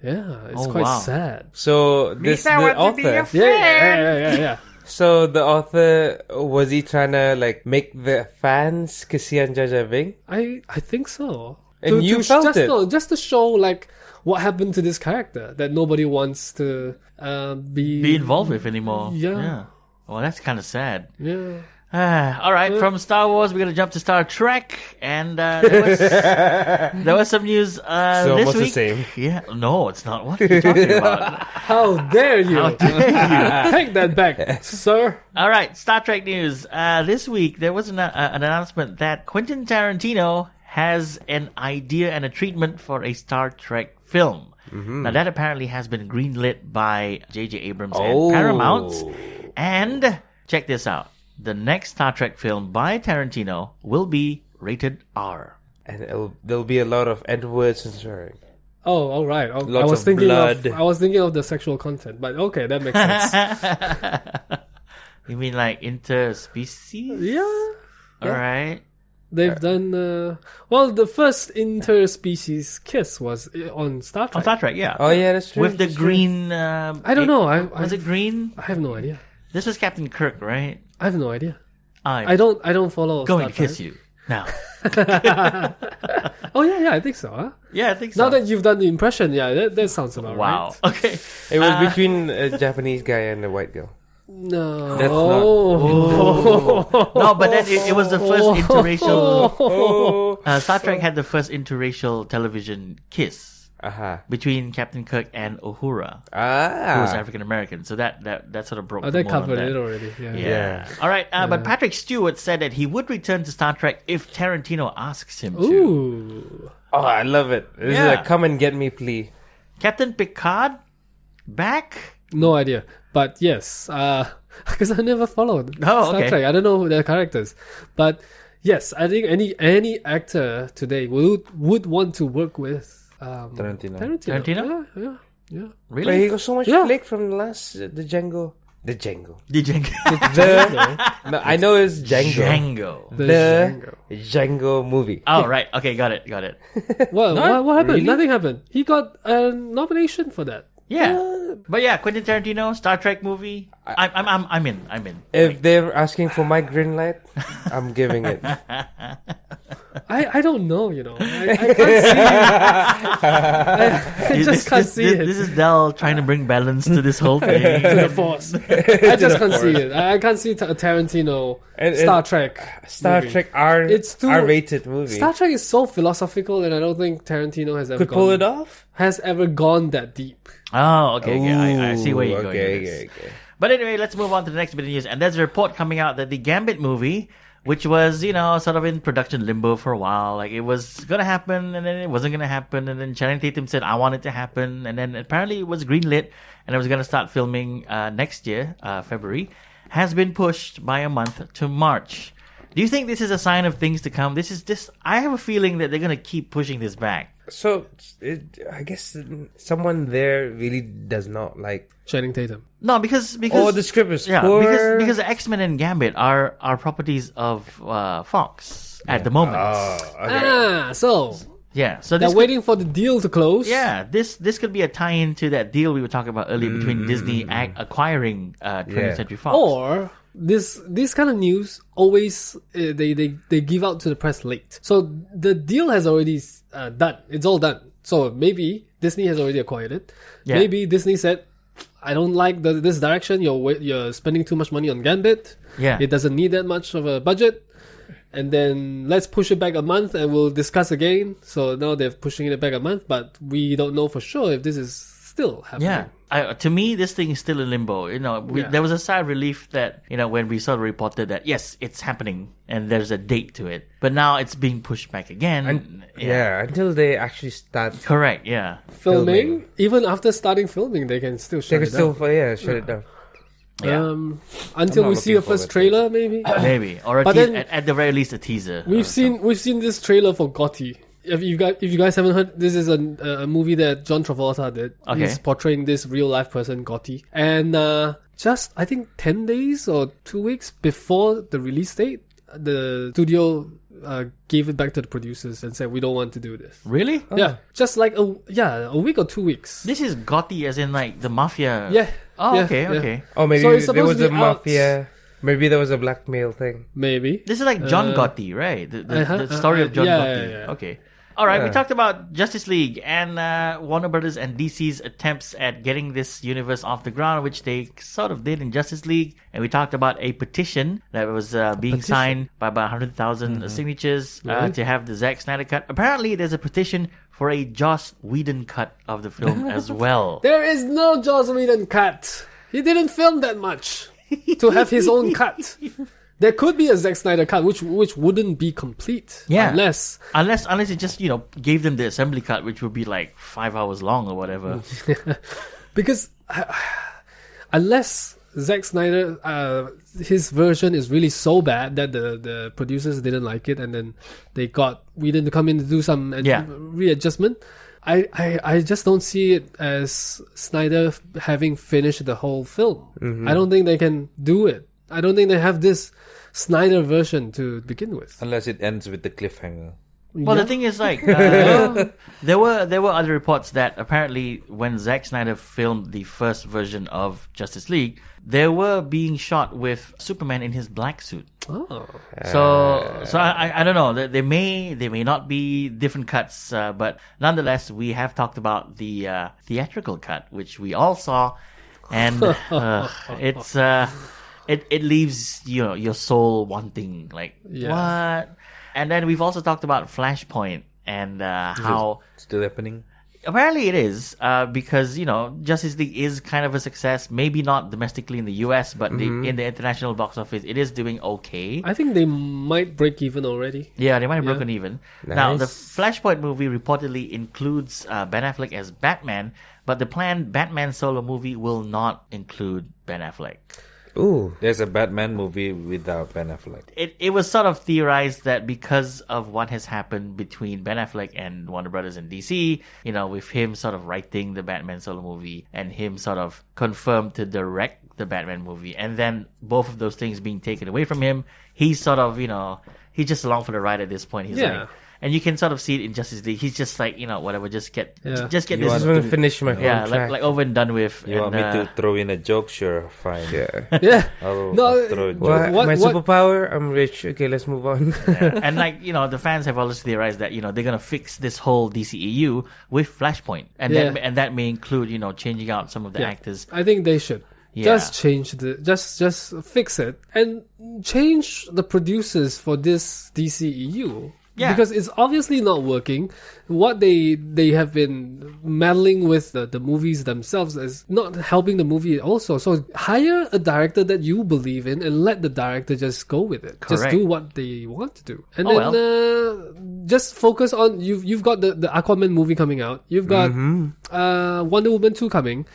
Yeah, it's Oh, quite wow. sad. So the author. Yeah. So the author, was he trying to make the fans kasihan Jar Jar Binks? I think so. And you felt just, it? No, just to show what happened to this character that nobody wants to Be involved with anymore. Yeah. Well, that's kind of sad. Yeah. All right, from Star Wars, we're going to jump to Star Trek. And there was some news this almost the week. same. Yeah. No, it's not. What are you talking about? How dare you? How dare you? Take that back, sir. All right, Star Trek news. This week, there was an announcement that Quentin Tarantino has an idea and a treatment for a Star Trek film. Now, that apparently has been greenlit by J.J. Abrams and Paramount. And check this out. The next Star Trek film by Tarantino will be rated R. And there'll be a lot of Edwards and swearing. Oh, all right. I Lots was of thinking blood. I was thinking of the sexual content, but okay, that makes sense. You mean like interspecies? Yeah. All right. They've done the first interspecies kiss was on Star Trek. On Star Trek, yeah. Oh yeah, that's true. With the that's true. green... I don't know. Was it green? I have no idea. This was Captain Kirk, right? I have no idea. I'm I don't follow going Star to kiss Trek. you now. Oh yeah, I think so. Huh? Yeah, I think so. Now that you've done the impression, yeah, that sounds about Wow. right. Okay. It was between a Japanese guy and a white girl. No. That's No, but then it was the first interracial... Oh. Star Trek had the first interracial television kiss between Captain Kirk and Uhura, who was African American. So that sort of broke Oh, the they mold on covered that. it already. Yeah. All right. But Patrick Stewart said that he would return to Star Trek if Tarantino asks him to. Ooh. Oh, I love it. This is Yeah. a come and get me plea. Captain Picard back? No idea. But yes, because I never followed Oh, Star okay. Trek. I don't know their characters. But yes, I think any actor today would want to work with Tarantino. Tarantino? Yeah. But Really? he got so much Yeah. flick from the last the Django. The Django. Did you No, I know it's Django. Django. The Django movie. Oh, right. Okay, got it. What happened? Really? Nothing happened. He got a nomination for that. Yeah. But yeah, Quentin Tarantino, Star Trek movie. I'm in. If they're asking for my green light, I'm giving it. I don't know, I can't see I just can't see it. This is Del trying to bring balance to this whole thing. To the Force. I just can't see it. I can't see Tarantino And- Star Trek. Star movie. Trek It's too- R-rated movie. Star Trek is so philosophical, and I don't think Tarantino has ever Could pull it off? has ever gone that deep. Oh, okay. I see where you're going. Okay, with this. okay. But anyway, let's move on to the next bit of news. And there's a report coming out that the Gambit movie, which was, sort of in production limbo for a while, like it was going to happen and then it wasn't going to happen. And then Channing Tatum said, I want it to happen. And then apparently it was greenlit and it was going to start filming next year, February, has been pushed by a month to March. Do you think this is a sign of things to come? I have a feeling that they're going to keep pushing this back. So I guess someone there really does not like. Channing Tatum. No, because Oh, the script is poor. because the X-Men and Gambit are properties of Fox at the moment. Okay. So Yeah, so they're this waiting for the deal to close. yeah, this could be a tie-in to that deal we were talking about earlier between Disney acquiring 20th Century Fox. Or this kind of news always they give out to the press late. So the deal has already done. It's all done. So maybe Disney has already acquired it. Yeah. Maybe Disney said, I don't like this direction. You're spending too much money on Gambit. Yeah. It doesn't need that much of a budget. And then let's push it back a month and we'll discuss again. So now they're pushing it back a month, but we don't know for sure if this is still happening. Yeah. To me, this thing is still in limbo. There was a sigh of relief that, when we sort of reported that, yes, it's happening and there's a date to it. But now it's being pushed back again. Until they actually start. Correct, yeah. Filming. Even after starting filming, they can still shut it down. Shut it down. Yeah. Until we see the first trailer, maybe. Maybe. Or at the very least, a teaser. We've seen this trailer for Gotti. If you guys haven't heard, this is a movie that John Travolta did. Okay. He's portraying this real life person, Gotti. And just, I think, 10 days or 2 weeks before the release date, the studio gave it back to the producers and said, we don't want to do this. Really? Yeah. Just like a week or 2 weeks. This is Gotti as in like the mafia. Yeah. Oh, Yeah, okay, yeah. okay. Oh, maybe So it's there supposed was to a be out. mafia. Maybe there was a blackmail thing. Maybe. This is like John Gotti, right? The story of John Gotti. yeah. Okay. All right, we Yeah. talked about Justice League and Warner Brothers and DC's attempts at getting this universe off the ground, which they sort of did in Justice League. And we talked about a petition that was being signed by about 100,000 signatures to have the Zack Snyder cut. Apparently, there's a petition for a Joss Whedon cut of the film as well. There is no Joss Whedon cut. He didn't film that much to have his own cut. There could be a Zack Snyder cut, which wouldn't be complete. Yeah. Unless it just, gave them the assembly cut, which would be like 5 hours long or whatever. because unless Zack Snyder, his version is really so bad that the producers didn't like it, and then they got Whedon to come in to do some readjustment. I just don't see it as Snyder having finished the whole film. Mm-hmm. I don't think they can do it. I don't think they have this Snyder version to begin with. Unless it ends with the cliffhanger. Well, the thing is, there were other reports that apparently when Zack Snyder filmed the first version of Justice League, they were being shot with Superman in his black suit. Oh. So I don't know. They may not be different cuts, but nonetheless, we have talked about the theatrical cut, which we all saw, and it's it leaves your soul wanting, like what. And then we've also talked about Flashpoint and how Still happening? apparently it is because Justice League is kind of a success. Maybe not domestically in the US, but in the international box office, it is doing okay. I think they might break even already. Yeah, they might have broken even. Nice. Now, the Flashpoint movie reportedly includes Ben Affleck as Batman, but the planned Batman solo movie will not include Ben Affleck. Ooh. There's a Batman movie without Ben Affleck. It was sort of theorized that because of what has happened between Ben Affleck and Warner Brothers and DC, with him sort of writing the Batman solo movie and him sort of confirmed to direct the Batman movie, and then both of those things being taken away from him, he's sort of, he's just along for the ride at this point. He's like, and you can sort of see it in Justice League. He's just like, whatever, just get You this. just want to finish my contract. like over and done with. You want me to throw in a joke? Sure, fine. Yeah. Yeah. I'll throw a joke. My superpower? I'm rich. Okay, let's move on. And the fans have always theorized that they're gonna fix this whole DCEU with Flashpoint, and that may include changing out some of the actors. I think they should. Yeah. Just change just fix it and change the producers for this DCEU. Yeah. Because it's obviously not working. What they have been meddling with the movies themselves is not helping the movie also. So hire a director that you believe in and let the director just go with it. Just Correct. do what they want to do. And just focus on you've got the Aquaman movie coming out. You've got Wonder Woman 2 coming.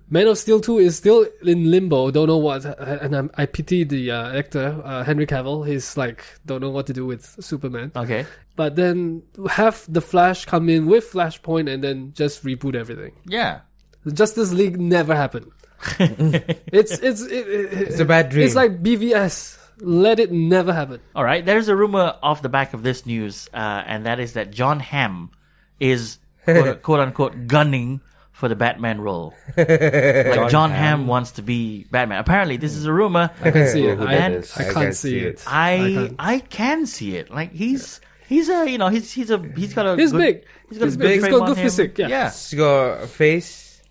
Man of Steel 2 is still in limbo. Don't know what, and I pity the actor Henry Cavill. He's like don't know what to do with Superman. Okay. Okay. But then have the Flash come in with Flashpoint and then just reboot everything. Yeah. The Justice League never happened. It's a bad dream. It's like BVS. Let it never happen. All right. There's a rumor off the back of this news, and that is that John Hamm is quote unquote gunning for the Batman role. Like John Hamm wants to be Batman. Apparently, this is a rumor. I can see it. And I can't see it. I can see it. Like he's got a He's good, big. He's got a He's good big. He's frame got on good him. physique. Yeah. He's got a face.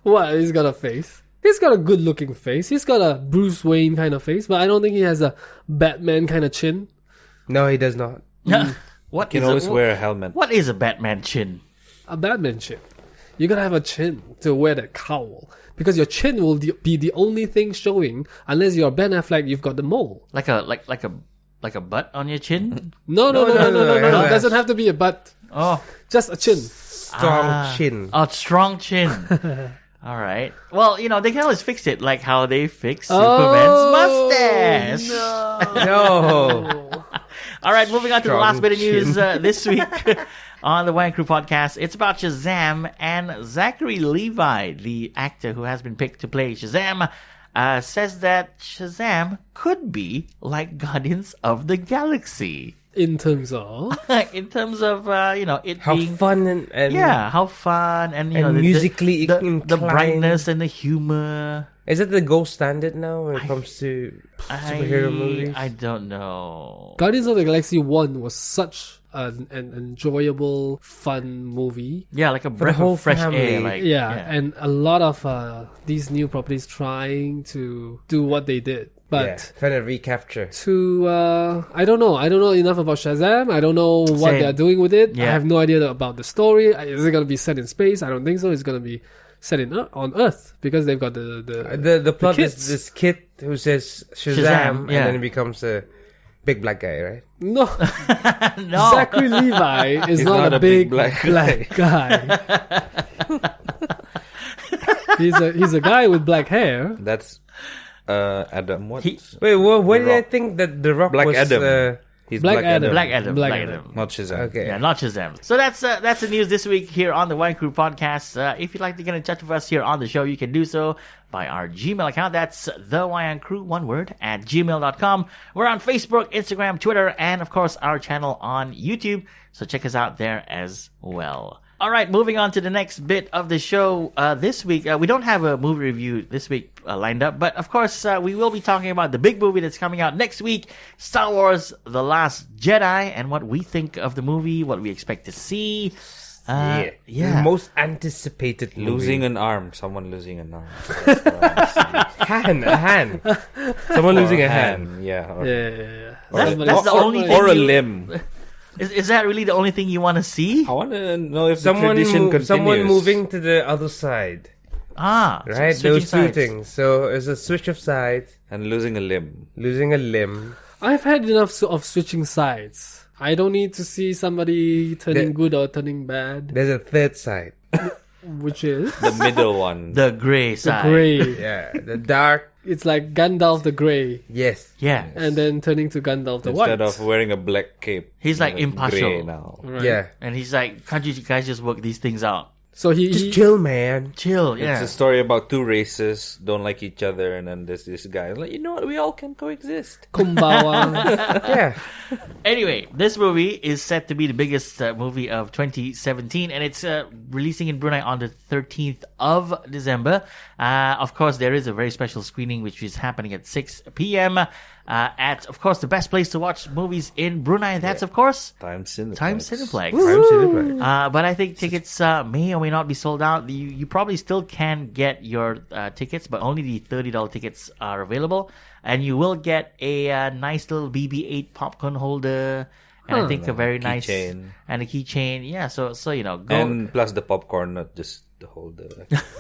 What? He's got a face. He's got a good looking face. He's got a Bruce Wayne kind of face, but I don't think he has a Batman kind of chin. No, he does not. What Can is always a, wear a helmet. What is a Batman chin? A Batman chin. You gotta have a chin to wear that cowl. Because your chin will be the only thing showing unless you're Ben Affleck, you've got the mole. Like a butt on your chin? No. It doesn't have to be a butt. Oh. Just a chin. Strong chin. Oh, strong chin. All right. Well, they can always fix it like how they fix Superman's mustache. No. All right, moving on to the Strong last bit of news chin. this week on the Whedon Crew Podcast. It's about Shazam, and Zachary Levi, the actor who has been picked to play Shazam, says that Shazam could be like Guardians of the Galaxy. In terms of It How being fun and how fun and and musically the inclined. brightness and the humor. Is it the gold standard now when it comes to superhero movies? I don't know. Guardians of the Galaxy 1 was such an enjoyable, fun movie. Yeah, like a breath whole of fresh family. air. Like, And a lot of these new properties trying to do what they did. But trying to recapture. I don't know enough about Shazam. I don't know what Same. they're doing with it. Yeah. I have no idea about the story. Is it going to be set in space? I don't think so. It's going to be set on Earth because they've got The plot kids. is this kid who says Shazam, Shazam, and yeah. then he becomes a big black guy, right? No. No. Zachary Levi is not a big black guy. He's a guy with black hair. That's Adam. What? Wait, why The did I Rock. think that The Rock Black was... Adam. He's Black Black Adam. Adam. Black Adam. Not Shazam. Okay. Yeah, not Shazam. So that's the news this week here on the Whedon Crew Podcast. If you'd like to get in touch with us here on the show, you can do so by our Gmail account. That's the Whedon Crew, one word, at gmail.com. We're on Facebook, Instagram, Twitter, and of course our channel on YouTube. So check us out there as well. All right, moving on to the next bit of the show this week. We don't have a movie review this week lined up, but of course we will be talking about the big movie that's coming out next week, Star Wars The Last Jedi, and what we think of the movie, what we expect to see. The most anticipated movie. Losing an arm. Someone losing an arm. That's what I see. a hand. Someone losing a hand. Yeah. Yeah. That's the only thing Or a you- limb. Is that really the only thing you want to see? I want to know if Someone, the tradition continues. someone moving to the other side. switching Right? Those two sides. things. So it's a switch of sides, And losing a limb. losing a limb. I've had enough of switching sides. I don't need to see somebody turning good or turning bad, There's a third side. which is The middle one. The gray the side. grey. Yeah, the dark. It's like Gandalf the grey, Yes. Yeah. and then turning to Gandalf the Instead white. of wearing a black cape. He's like gray impartial. now. Right. Yeah. And he's like, can't you guys just work these things out? So Just he chill, man. Chill, yeah. It's a story about two races don't like each other, and then there's this guy like, you know what, we all can coexist. Kumbawa. Yeah. Anyway, this movie is set to be the biggest movie of 2017, and it's releasing in Brunei on the 13th of December. Of course, there is a very special screening which is happening at 6 p.m. At, of course, the best place to watch movies in Brunei. That's, of course, Times Cineplex. Times Cineplex. Time Cineplex. But I think tickets may or may not be sold out. You probably still can get your tickets, but only the $30 tickets are available. And you will get a nice little BB-8 popcorn holder, and I think a very nice keychain. and a keychain. Yeah, so go. And plus the popcorn, not just the holder.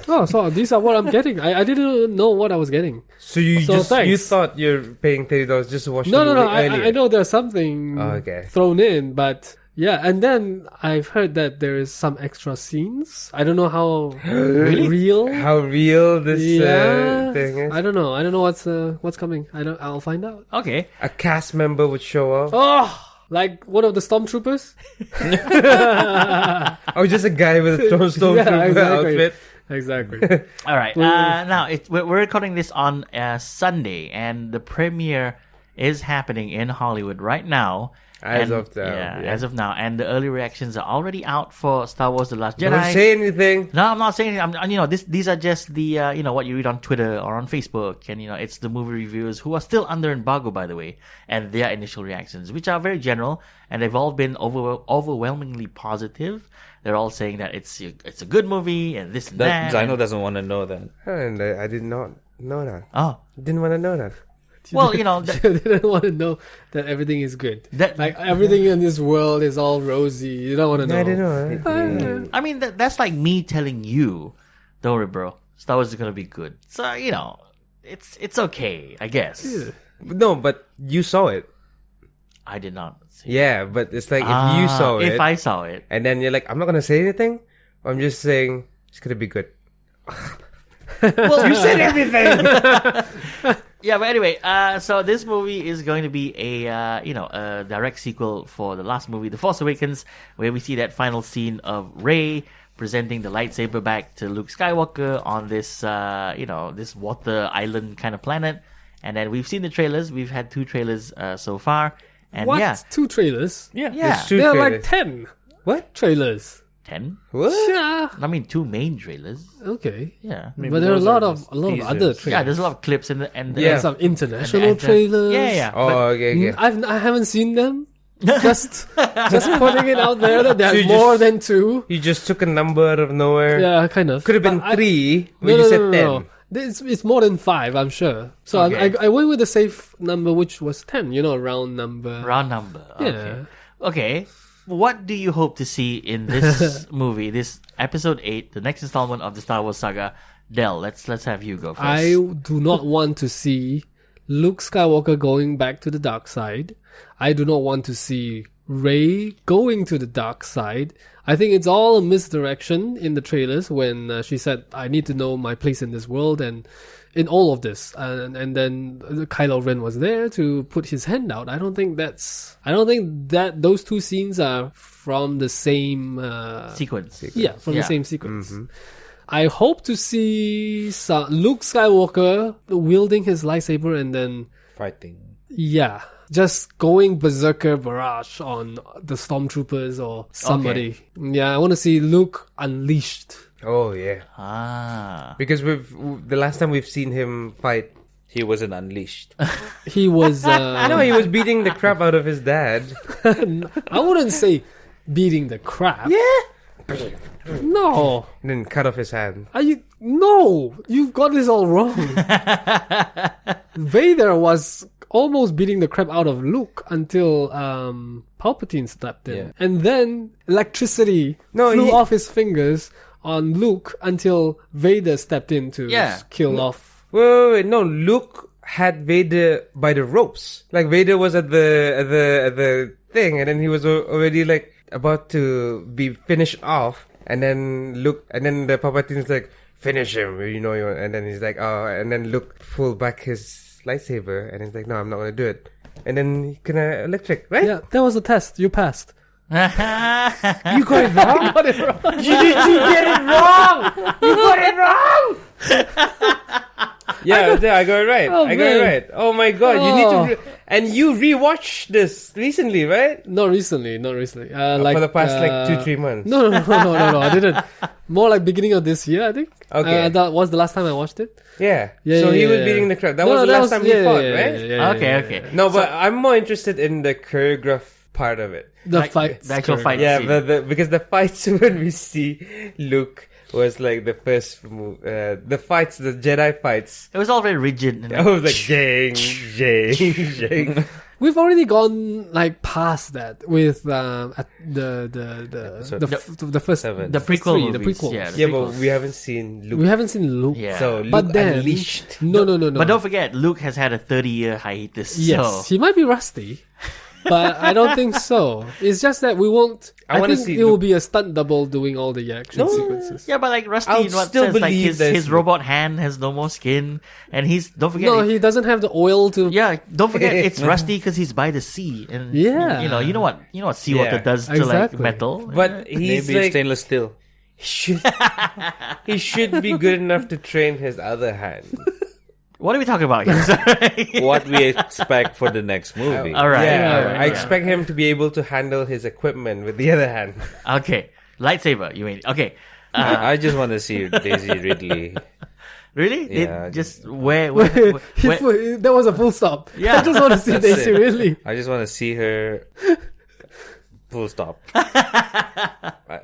Oh, so these are what I'm getting. I didn't know what I was getting. So you So you thanks. thought you're paying $30 just to watch No, the no, movie no. earlier? I know there's something okay. thrown in, but yeah. And then I've heard that there is some extra scenes. I don't know how real. How real this Yeah, thing is. I don't know. I don't know what's coming. I'll find out. Okay, A cast member would show up. Oh, Like one of the stormtroopers? Oh, just a guy with a stormtrooper outfit. Exactly. All right. Now we're recording this on Sunday, and the premiere is happening in Hollywood right now. As of now. As of now, and the early reactions are already out for Star Wars: The Last Jedi. Don't say anything. No, I'm not saying anything. These are just the what you read on Twitter or on Facebook, and it's the movie reviewers who are still under embargo, by the way, and their initial reactions, which are very general, and they've all been overwhelmingly positive. They're all saying that it's a good movie and this and that. Zino doesn't want to know that. And I did not know that. Oh, Didn't want to know that. well, you didn't want to know that everything is good. Like everything in this world is all rosy. You don't want to know. I didn't know. I mean, that's like me telling you, don't worry, bro, Star Wars is gonna be good. So it's okay, I guess. Yeah. No, but you saw it. I did not see. Yeah, but it's like if you saw it. If I saw it, and then you're like, I'm not gonna say anything. I'm just saying it's gonna be good. well, You said everything. yeah, but anyway, so this movie is going to be a direct sequel for the last movie, The Force Awakens, where we see that final scene of Rey presenting the lightsaber back to Luke Skywalker on this, this water island kind of planet. And then we've seen the trailers. We've had 2 trailers so far. And What? yeah, 2 trailers? yeah, There's 2 There are trailers. like 10 What? trailers. 10. What? Yeah. I mean, 2 main trailers. Okay. Yeah, But there are a lot of other trailers. yeah. There's a lot of clips and There's some international and- trailers. Yeah. Oh, okay. I haven't seen them. Just putting it out there that there's So you more just- than 2. You just took a number out of nowhere. Yeah, kind of. Could have been But 3, but you said 10. It's more than 5, I'm sure. So Okay. I went with a safe number, which was 10. A round number. Round number. Yeah. Okay. What do you hope to see in this movie, this episode 8, the next installment of the Star Wars Saga? Del, let's have you go first. I do not want to see Luke Skywalker going back to the dark side. I do not want to see Rey going to the dark side. I think it's all a misdirection in the trailers when she said, I need to know my place in this world and in all of this. And then Kylo Ren was there to put his hand out. I don't think that those 2 scenes are from the same sequence. Yeah, from the same sequence. Mm-hmm. I hope to see Luke Skywalker wielding his lightsaber and then Fighting. yeah, just going berserker barrage on the stormtroopers or somebody. Okay. Yeah, I want to see Luke unleashed. Oh, yeah. Because the last time we've seen him fight, he wasn't unleashed. He was... No, he was beating the crap out of his dad. I wouldn't say beating the crap. Yeah. No. And then cut off his hand. No, you've got this all wrong. Vader was almost beating the crap out of Luke until Palpatine stepped in. Yeah. And then electricity flew off his fingers on Luke until Vader stepped in to kill off. Wait. No, Luke had Vader by the ropes. Like Vader was at the thing, and then he was already like about to be finished off. And then the Palpatine's like, finish him, and then he's like, oh, and then Luke pulled back his lightsaber, and he's like, no, I'm not gonna do it. And then he kinda electric, right? Yeah, that was a test. You passed. You got it wrong? You got it wrong. You get it wrong! You got it wrong! Yeah, I got it right. Oh, I got it right. Oh my god, you need to... And you rewatched this recently, right? Not recently. For the past 2-3 months. No, I didn't. More like beginning of this year, I think. Okay. That was the last time I watched it. Yeah. So he was beating the crap. That was the last time he fought, right? Yeah, okay. No, but I'm more interested in the choreograph part of it. The actual fight. Yeah, scene. because the fights when we see Luke was like the first move. The Jedi fights. It was all very rigid. I was like, jang. We've already gone like past that with the first 7. The prequel movies. The prequel. Yeah, but we haven't seen Luke. We haven't seen Luke. Yeah. So Luke but then, unleashed. No. But don't forget, Luke has had a 30-year hiatus. Yes, So. he might be rusty. But I don't think so. It's just that we won't. I wanna think see it will be a stunt double doing all the action sequences. Yeah, but like Rusty, I'll in what still sense? Like believe his robot hand has no more skin, and don't forget. No, he doesn't have the oil to. Yeah, don't forget it's rusty because he's by the sea, and Yeah. you know what seawater Yeah, does to exactly. like metal. But he's Maybe like stainless steel. he should be good enough to train his other hand. What are we talking about here? Sorry. What we expect for the next movie. All right, Yeah, all right, I expect him to be able to handle his equipment with the other hand. Okay, lightsaber. You mean okay? I just want to see Daisy Ridley. Really? Yeah, Just where That was a full stop. Yeah. I just want to see That's Daisy it. really. I just want to see her. Full stop.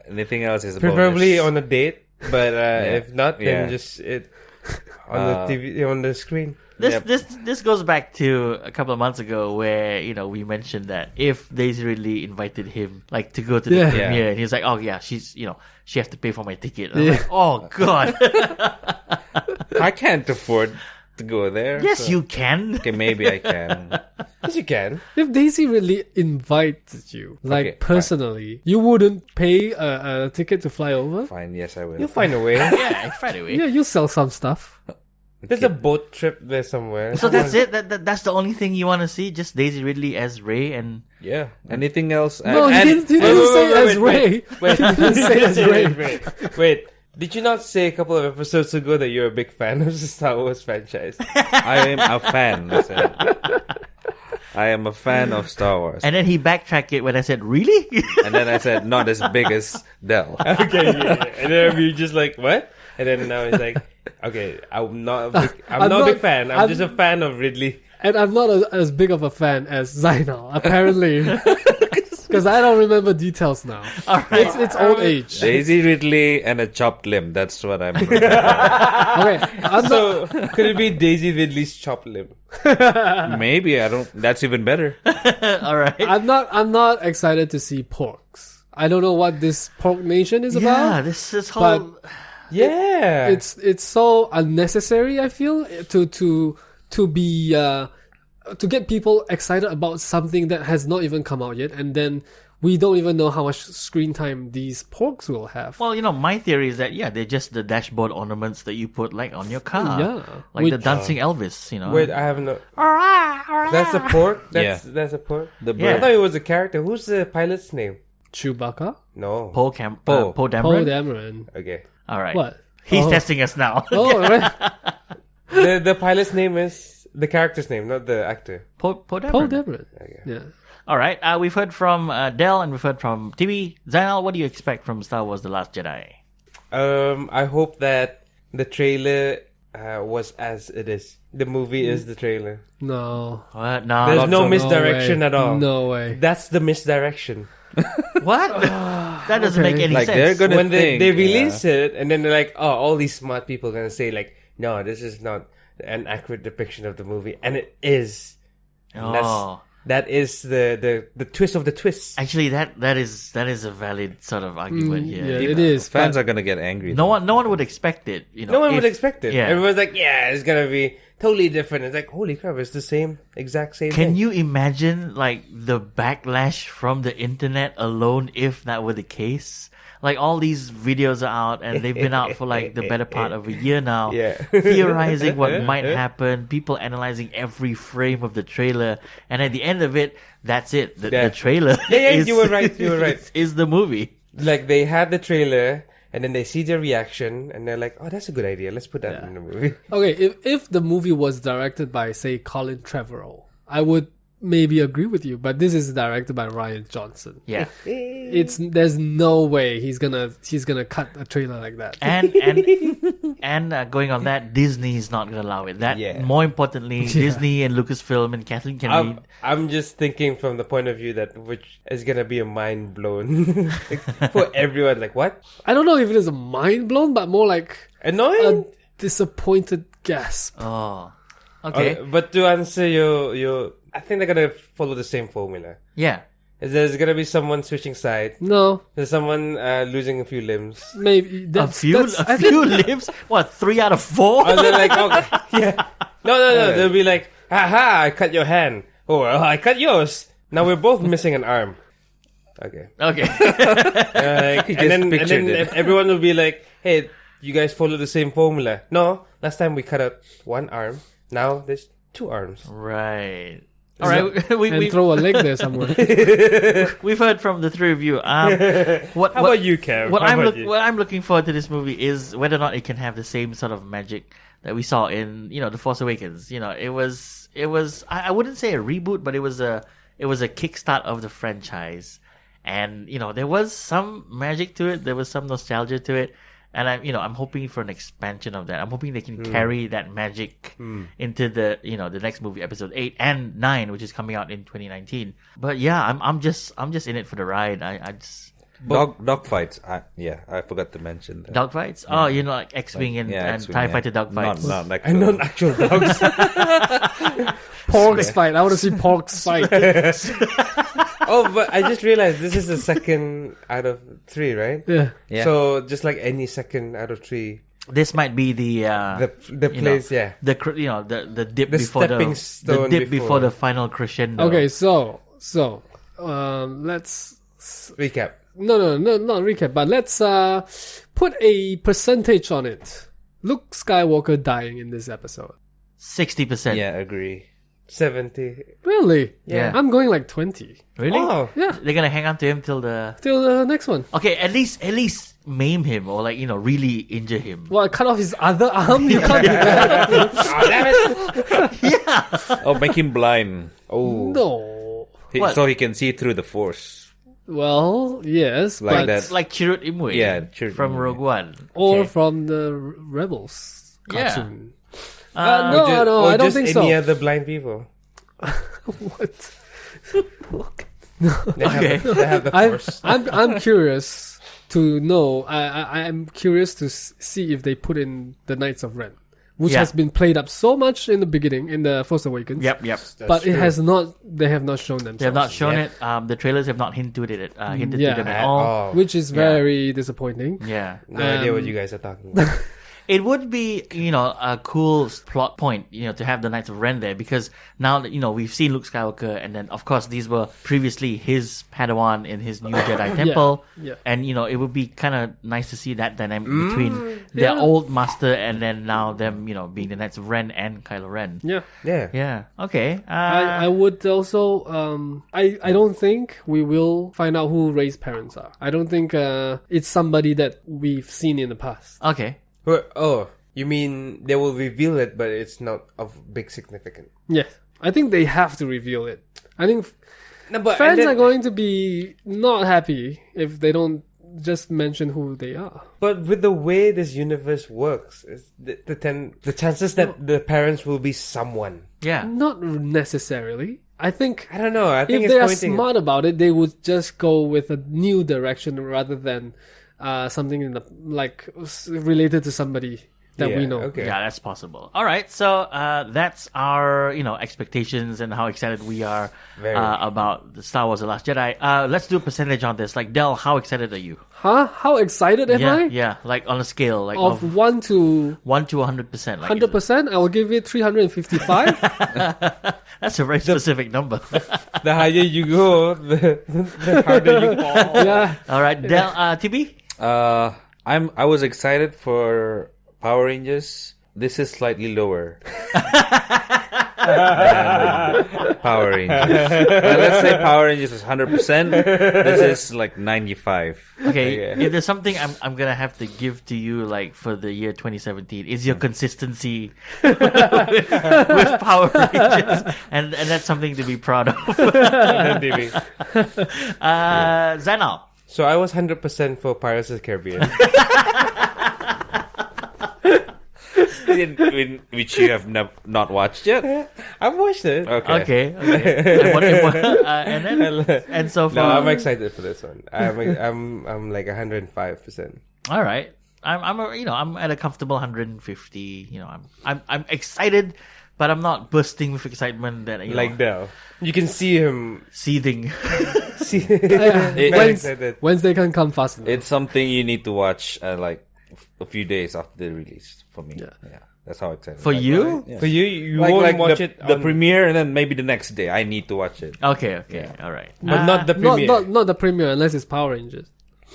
Anything else is a Preferably bonus. on a date, but if not, then Yeah. just it on the TV on the screen. This goes back to a couple of months ago where we mentioned that if Daisy Ridley invited him like to go to the Yeah. premiere, and he's like, oh yeah, she has to pay for my ticket. And I'm like, oh god. I can't afford to go there. Yes, so- you can. Okay, maybe I can. Yes, you can. If Daisy really invited you, like Okay, personally, you wouldn't pay a ticket to fly over? Fine, yes, I will. You'll find a way. Yeah, it's right away. Yeah, you sell some stuff. There's a boat trip there somewhere. So that's it. That's the only thing you want to see. Just Daisy Ridley as Rey, and Yeah. Anything else? No, he didn't say as Ray. Wait, He didn't say as Ray. wait. Did you not say a couple of episodes ago that you're a big fan of the Star Wars franchise? I am a fan. I said. I am a fan of Star Wars. and then he backtracked it when I said, "Really?" And then I said, not as big as Dell. Okay, yeah. And then you're just like, what? And then now he's like, okay, I'm not a big fan. I'm just a fan of Ridley. And I'm not as big of a fan as Zainal, apparently. Because I don't remember details now. It's old age. Daisy Ridley and a chopped limb. That's what I'm looking for. Okay, So could it be Daisy Ridley's chopped limb? Maybe, I don't... That's even better. All right. I'm not excited to see porks. I don't know what this pork nation is Yeah, about. this whole. Yeah. It's so unnecessary. I feel to be to get people excited about something that has not even come out yet, and then we don't even know how much screen time these porks will have. Well, my theory is that they're just the dashboard ornaments that you put like on your car. Yeah. Like the Which- dancing Elvis. Wait, I have no. That's a pork. That's a pork. The I bird. thought it was a character. Who's the pilot's name? Chewbacca, No. Poe Poe Dameron. Dameron. Okay. All right. What? He's Oh. testing us now. Oh, right. The pilot's name is the character's name, not the actor. Poe Dameron. Paul Dameron. Okay. Yeah. All right. We've heard from Dell and we've heard from TV. Zainal, what do you expect from Star Wars: The Last Jedi? I hope that the trailer was as it is. The movie is the trailer. No. What? No. There's not no so- misdirection way. at all. No way. That's the misdirection. What? That doesn't Okay. make any Like, sense. they're gonna When they think, release it, and then they're like, oh, all these smart people are gonna say like, no, this is not an accurate depiction of the movie, and it is. And Oh. that is the twist of the twist. Actually, that is a valid sort of argument here. Yeah, it is. Fans but are gonna get angry. No one would expect it. No one would expect it. Yeah. Everyone's like, yeah, it's gonna be totally different. It's like, holy crap, it's the exact same Can thing. you imagine like the backlash from the internet alone if that were the case? Like all these videos are out and they've been out for like the better part of a year now. Yeah. Theorizing what might happen, people analyzing every frame of the trailer, and at the end of it, that's it. The trailer You were right. You were right. is the movie. Like they had the trailer, and then they see the reaction, and they're like, "Oh, that's a good idea. Let's put that in the movie." Okay, if the movie was directed by, say, Colin Trevorrow, I would maybe agree with you. But this is directed by Rian Johnson. Yeah. There's no way he's gonna cut a trailer like that. And going on that, Disney is not going to allow it. That Yeah. more importantly, Disney and Lucasfilm and Kathleen Kennedy. I'm just thinking from the point of view that which is gonna be a mind blown for everyone. Like what? I don't know if it is a mind blown, but more like a Annoying. disappointed gasp. Oh, okay. But to answer your, I think they're gonna follow the same formula. Yeah. There's gonna be someone switching sides. No, There's someone losing a few limbs. maybe A few limbs? What, 3 out of 4? And they're like, oh, yeah. No. They'll be like, haha, I cut your hand. Oh, well, I cut yours. Now we're both missing an arm. Okay. Okay. And then everyone will be like, hey, you guys follow the same formula. No, last time we cut out one arm. Now there's 2 arms. Right. All right. And throw a leg there somewhere. We've heard from the three of you. How about you, Kev? What I'm looking forward to this movie is whether or not it can have the same sort of magic that we saw in The Force Awakens. It was I wouldn't say a reboot, but it was a kickstart of the franchise, and there was some magic to it. There was some nostalgia to it. And I'm hoping for an expansion of that. I'm hoping they can carry that magic into the next movie, episode 8 and 9, which is coming out in 2019. But yeah, I'm just in it for the ride. Dog fights. I forgot to mention that. Dog fights? Oh, like X-Wing and TIE Fighter dog fights. Not actual dogs. Porgs fight. I want to see Porgs fight. Oh, but I just realized this is the second out of 3, right? Yeah. So just like any second out of 3, this might be the place, the dip the before stepping stone before the final crescendo. Okay, so let's recap. No, not recap, but let's put a percentage on it. Luke Skywalker dying in this episode. 60%. Yeah, agree. 70. Really? Yeah. I'm going like 20. Really? Oh. Yeah. They're gonna hang on to him till the next one. Okay, at least maim him or really injure him. Well, cut off his other arm? You can't do that. Oh, damn it. Yeah. Oh, make him blind. Oh. No. So he can see through the Force. Well, yes, Like but that. Like Chirrut Imwe. Yeah, Chirrut from Imwe. Rogue One. or Okay. from the Rebels Yeah. cartoon. Uh, No, Or I don't just think any so. other blind people. What? They Okay. have the Force. I'm curious to know. I'm curious to see if they put in the Knights of Ren, which Yeah. has been played up so much in the beginning in the Force Awakens. Yep. That's But it true. has not. They have not shown themselves. They have not shown Yeah. it. The trailers have not hinted to Yeah. them at At all. all. which is very disappointing. Yeah. No idea what you guys are talking about. It would be, a cool plot point, to have the Knights of Ren there, because now that, we've seen Luke Skywalker, and then, of course, these were previously his Padawan in his new Jedi temple. Yeah. And, it would be kind of nice to see that dynamic between their old master and then now them, being the Knights of Ren and Kylo Ren. Yeah. Yeah. Yeah. Okay. I would also I don't think we will find out who Rey's parents are. I don't think it's somebody that we've seen in the past. Okay. Oh, you mean they will reveal it, but it's not of big significance? Yes. I think they have to reveal it. I think No, but fans are going to be not happy if they don't just mention who they are. But with the way this universe works, is the chances that the parents will be someone. Yeah. Not necessarily. I think I don't know. I think if it's they are pointing. smart about it, they would just go with a new direction rather than something in the related to somebody that we Yeah, know. okay. Yeah, that's possible. All right, so that's our expectations and how excited we are Very. about the Star Wars: The Last Jedi. Let's do a percentage on this. Like Del, how excited are you? Huh? How excited am I? Yeah, like on a scale like Of 1 to 1 to 100%. Like 100%, I will give it 355. that's a very specific number. The higher you go, the harder you fall. Yeah. All right, Del, TB. I was excited for Power Rangers. This is slightly lower than Power Rangers. Let's say Power Rangers is 100%. This is like 95. Okay, Okay. if there's something I'm gonna have to give to you, like for the year 2017, is your consistency with Power Rangers, and that's something to be proud of. Zainal. So I was 100% for Pirates of the Caribbean. Which you have not watched yet. I've watched it. Okay. And so No, far, I'm excited for this one. I'm like 105%. all right. I'm at a comfortable 150. I'm excited, but I'm not bursting with excitement that Like Del. You can see him. seething. Very excited. Wednesday can come fast enough. It's something you need to watch like a few days after the release for me. Yeah. That's how excited. For you? Yeah. For you Like, won't watch the, it the on- premiere, and then maybe the next day I need to watch it. Okay, all right. but not the Not, premiere. not the premiere unless it's Power Rangers.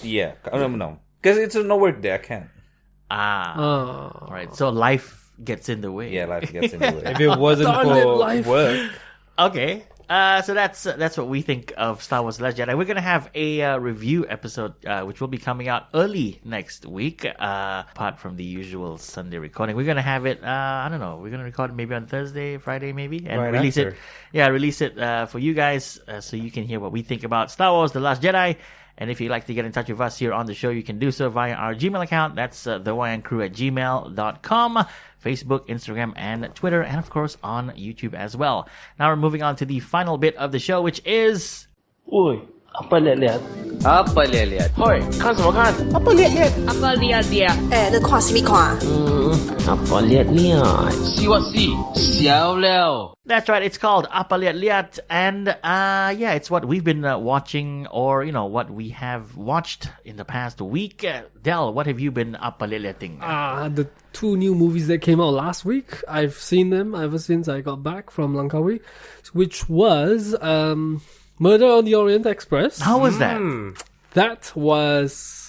Yeah, no, because it's no work day. I can't. Oh. All right. So life gets in the way. Yeah, life gets in the way. If it wasn't Darn it, for life. work, Okay. So that's what we think of Star Wars: The Last Jedi. We're gonna have a review episode, which will be coming out early next week. Apart from the usual Sunday recording, we're gonna have it. I don't know. We're gonna record it maybe on Thursday, Friday, maybe, and Right release after. it. Yeah, release it for you guys, so you can hear what we think about Star Wars: The Last Jedi. And if you'd like to get in touch with us here on the show, you can do so via our Gmail account. That's thewyancrew@gmail.com. Facebook, Instagram, and Twitter, and of course on YouTube as well. Now we're moving on to the final bit of the show, which is... Oi, apa liat-liat? Apa liat-liat? Hoi, 看什么看？ apa liat-liat? Apa liat-liat? 那看什么看？ apa liat-liat? Si what si? Xiao liao. That's right, it's called Apa Liat Liat, and yeah, it's what we've been watching, or what we have watched in the past week. Del, what have you been Apa Liat Liating? The 2 new movies that came out last week, I've seen them ever since I got back from Langkawi, which was Murder on the Orient Express. How was that? That was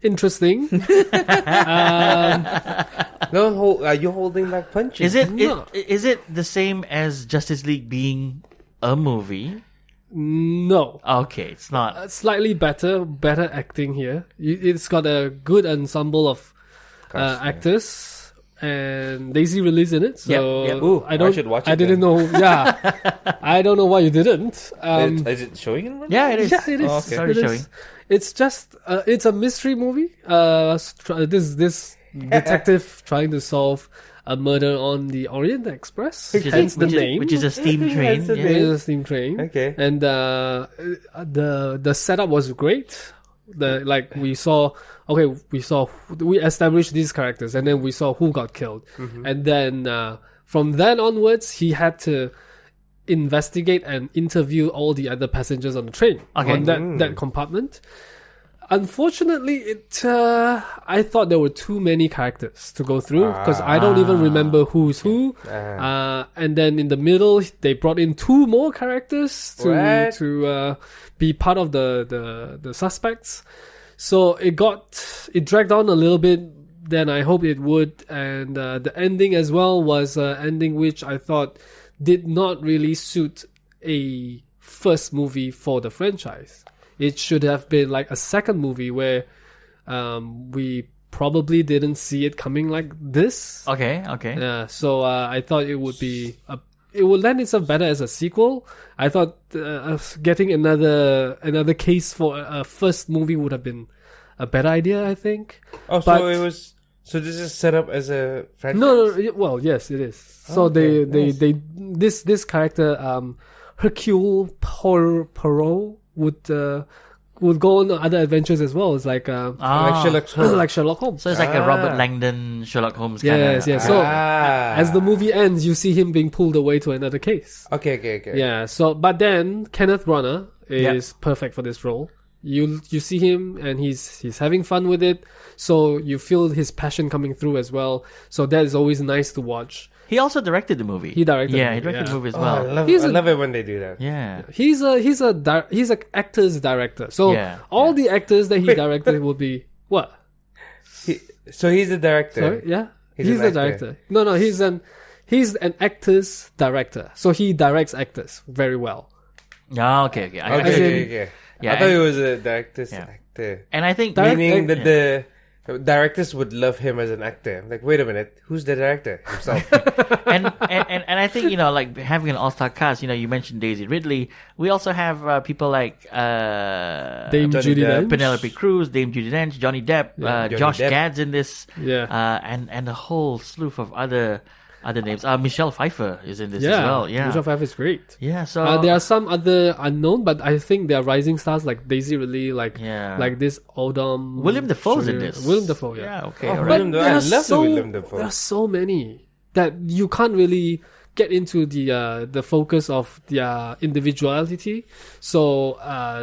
interesting. are you holding back punches? Is it the same as Justice League being a movie? No. Okay, it's not. Slightly better acting here. It's got a good ensemble of actors, and Daisy Ridley's in it. So Yep. Ooh, I should watch it I didn't then. know. Yeah, I don't know why you didn't. Is it showing in? Yeah, it is. Yeah, it is. Oh, okay. Started It showing. is. It's just it's a mystery movie. This detective trying to solve a murder on the Orient Express. Hence the name. Which is a steam train. Hence the yeah. It is a steam train. Okay. And the setup was great. We established these characters, and then we saw who got killed, and then from then onwards he had to investigate and interview all the other passengers on the train on that compartment. Unfortunately, I thought there were too many characters to go through because I don't even remember who's who. And then in the middle, they brought in 2 more characters to be part of the suspects. So it dragged on a little bit than I hoped it would, and the ending as well was an ending which I thought did not really suit a first movie for the franchise. It should have been like a second movie where we probably didn't see it coming like this. Okay. Yeah, so I thought it would lend itself better as a sequel. I thought getting another case for a first movie would have been a better idea, I think. Oh, But- so this is set up as a franchise? No, well, yes, it is. So Okay, they this character Hercule Poirot would go on other adventures as well. It's like Like Sherlock Holmes. So it's like a Robert Langdon, Sherlock Holmes kind of. Yes. So as the movie ends, you see him being pulled away to another case. Okay. Yeah. So, but then Kenneth Branagh is perfect for this role. You see him and he's having fun with it. So you feel his passion coming through as well. So that is always nice to watch. He also directed the movie. He directed Yeah, the he movie, directed the movie as I well. love it when they do that. Yeah. He's an actor's director. So Yeah. all the actors that he directed will be what? So he's the director. Sorry, yeah. He's He's an the actor. director. No, he's an actor's director. So he directs actors very well. Yeah, okay. Okay. Yeah, I thought and- he was a director's Yeah. actor. And I think Meaning that yeah. the directors would love him as an actor. I'm like, wait a minute, who's the director himself? and I think like having an all-star cast. You mentioned Daisy Ridley. We also have people like Dame Johnny Judi Depp. Dench. Penelope Cruz, Dame Judi Dench, Johnny Depp, Johnny Josh Depp. Gad's in this. Yeah. And a whole slew of other names. Michelle Pfeiffer is in this as Yeah. well. Yeah. Michelle Pfeiffer is great. Yeah. So There are some other unknown, but I think they are rising stars like Daisy Ridley, like this Odom. William Dafoe's in Jr. this. William Dafoe, yeah. Yeah. Okay. Oh, all right. William Dafoe. I There are love the William Dafoe. There are so many that you can't really get into the focus of their individuality. So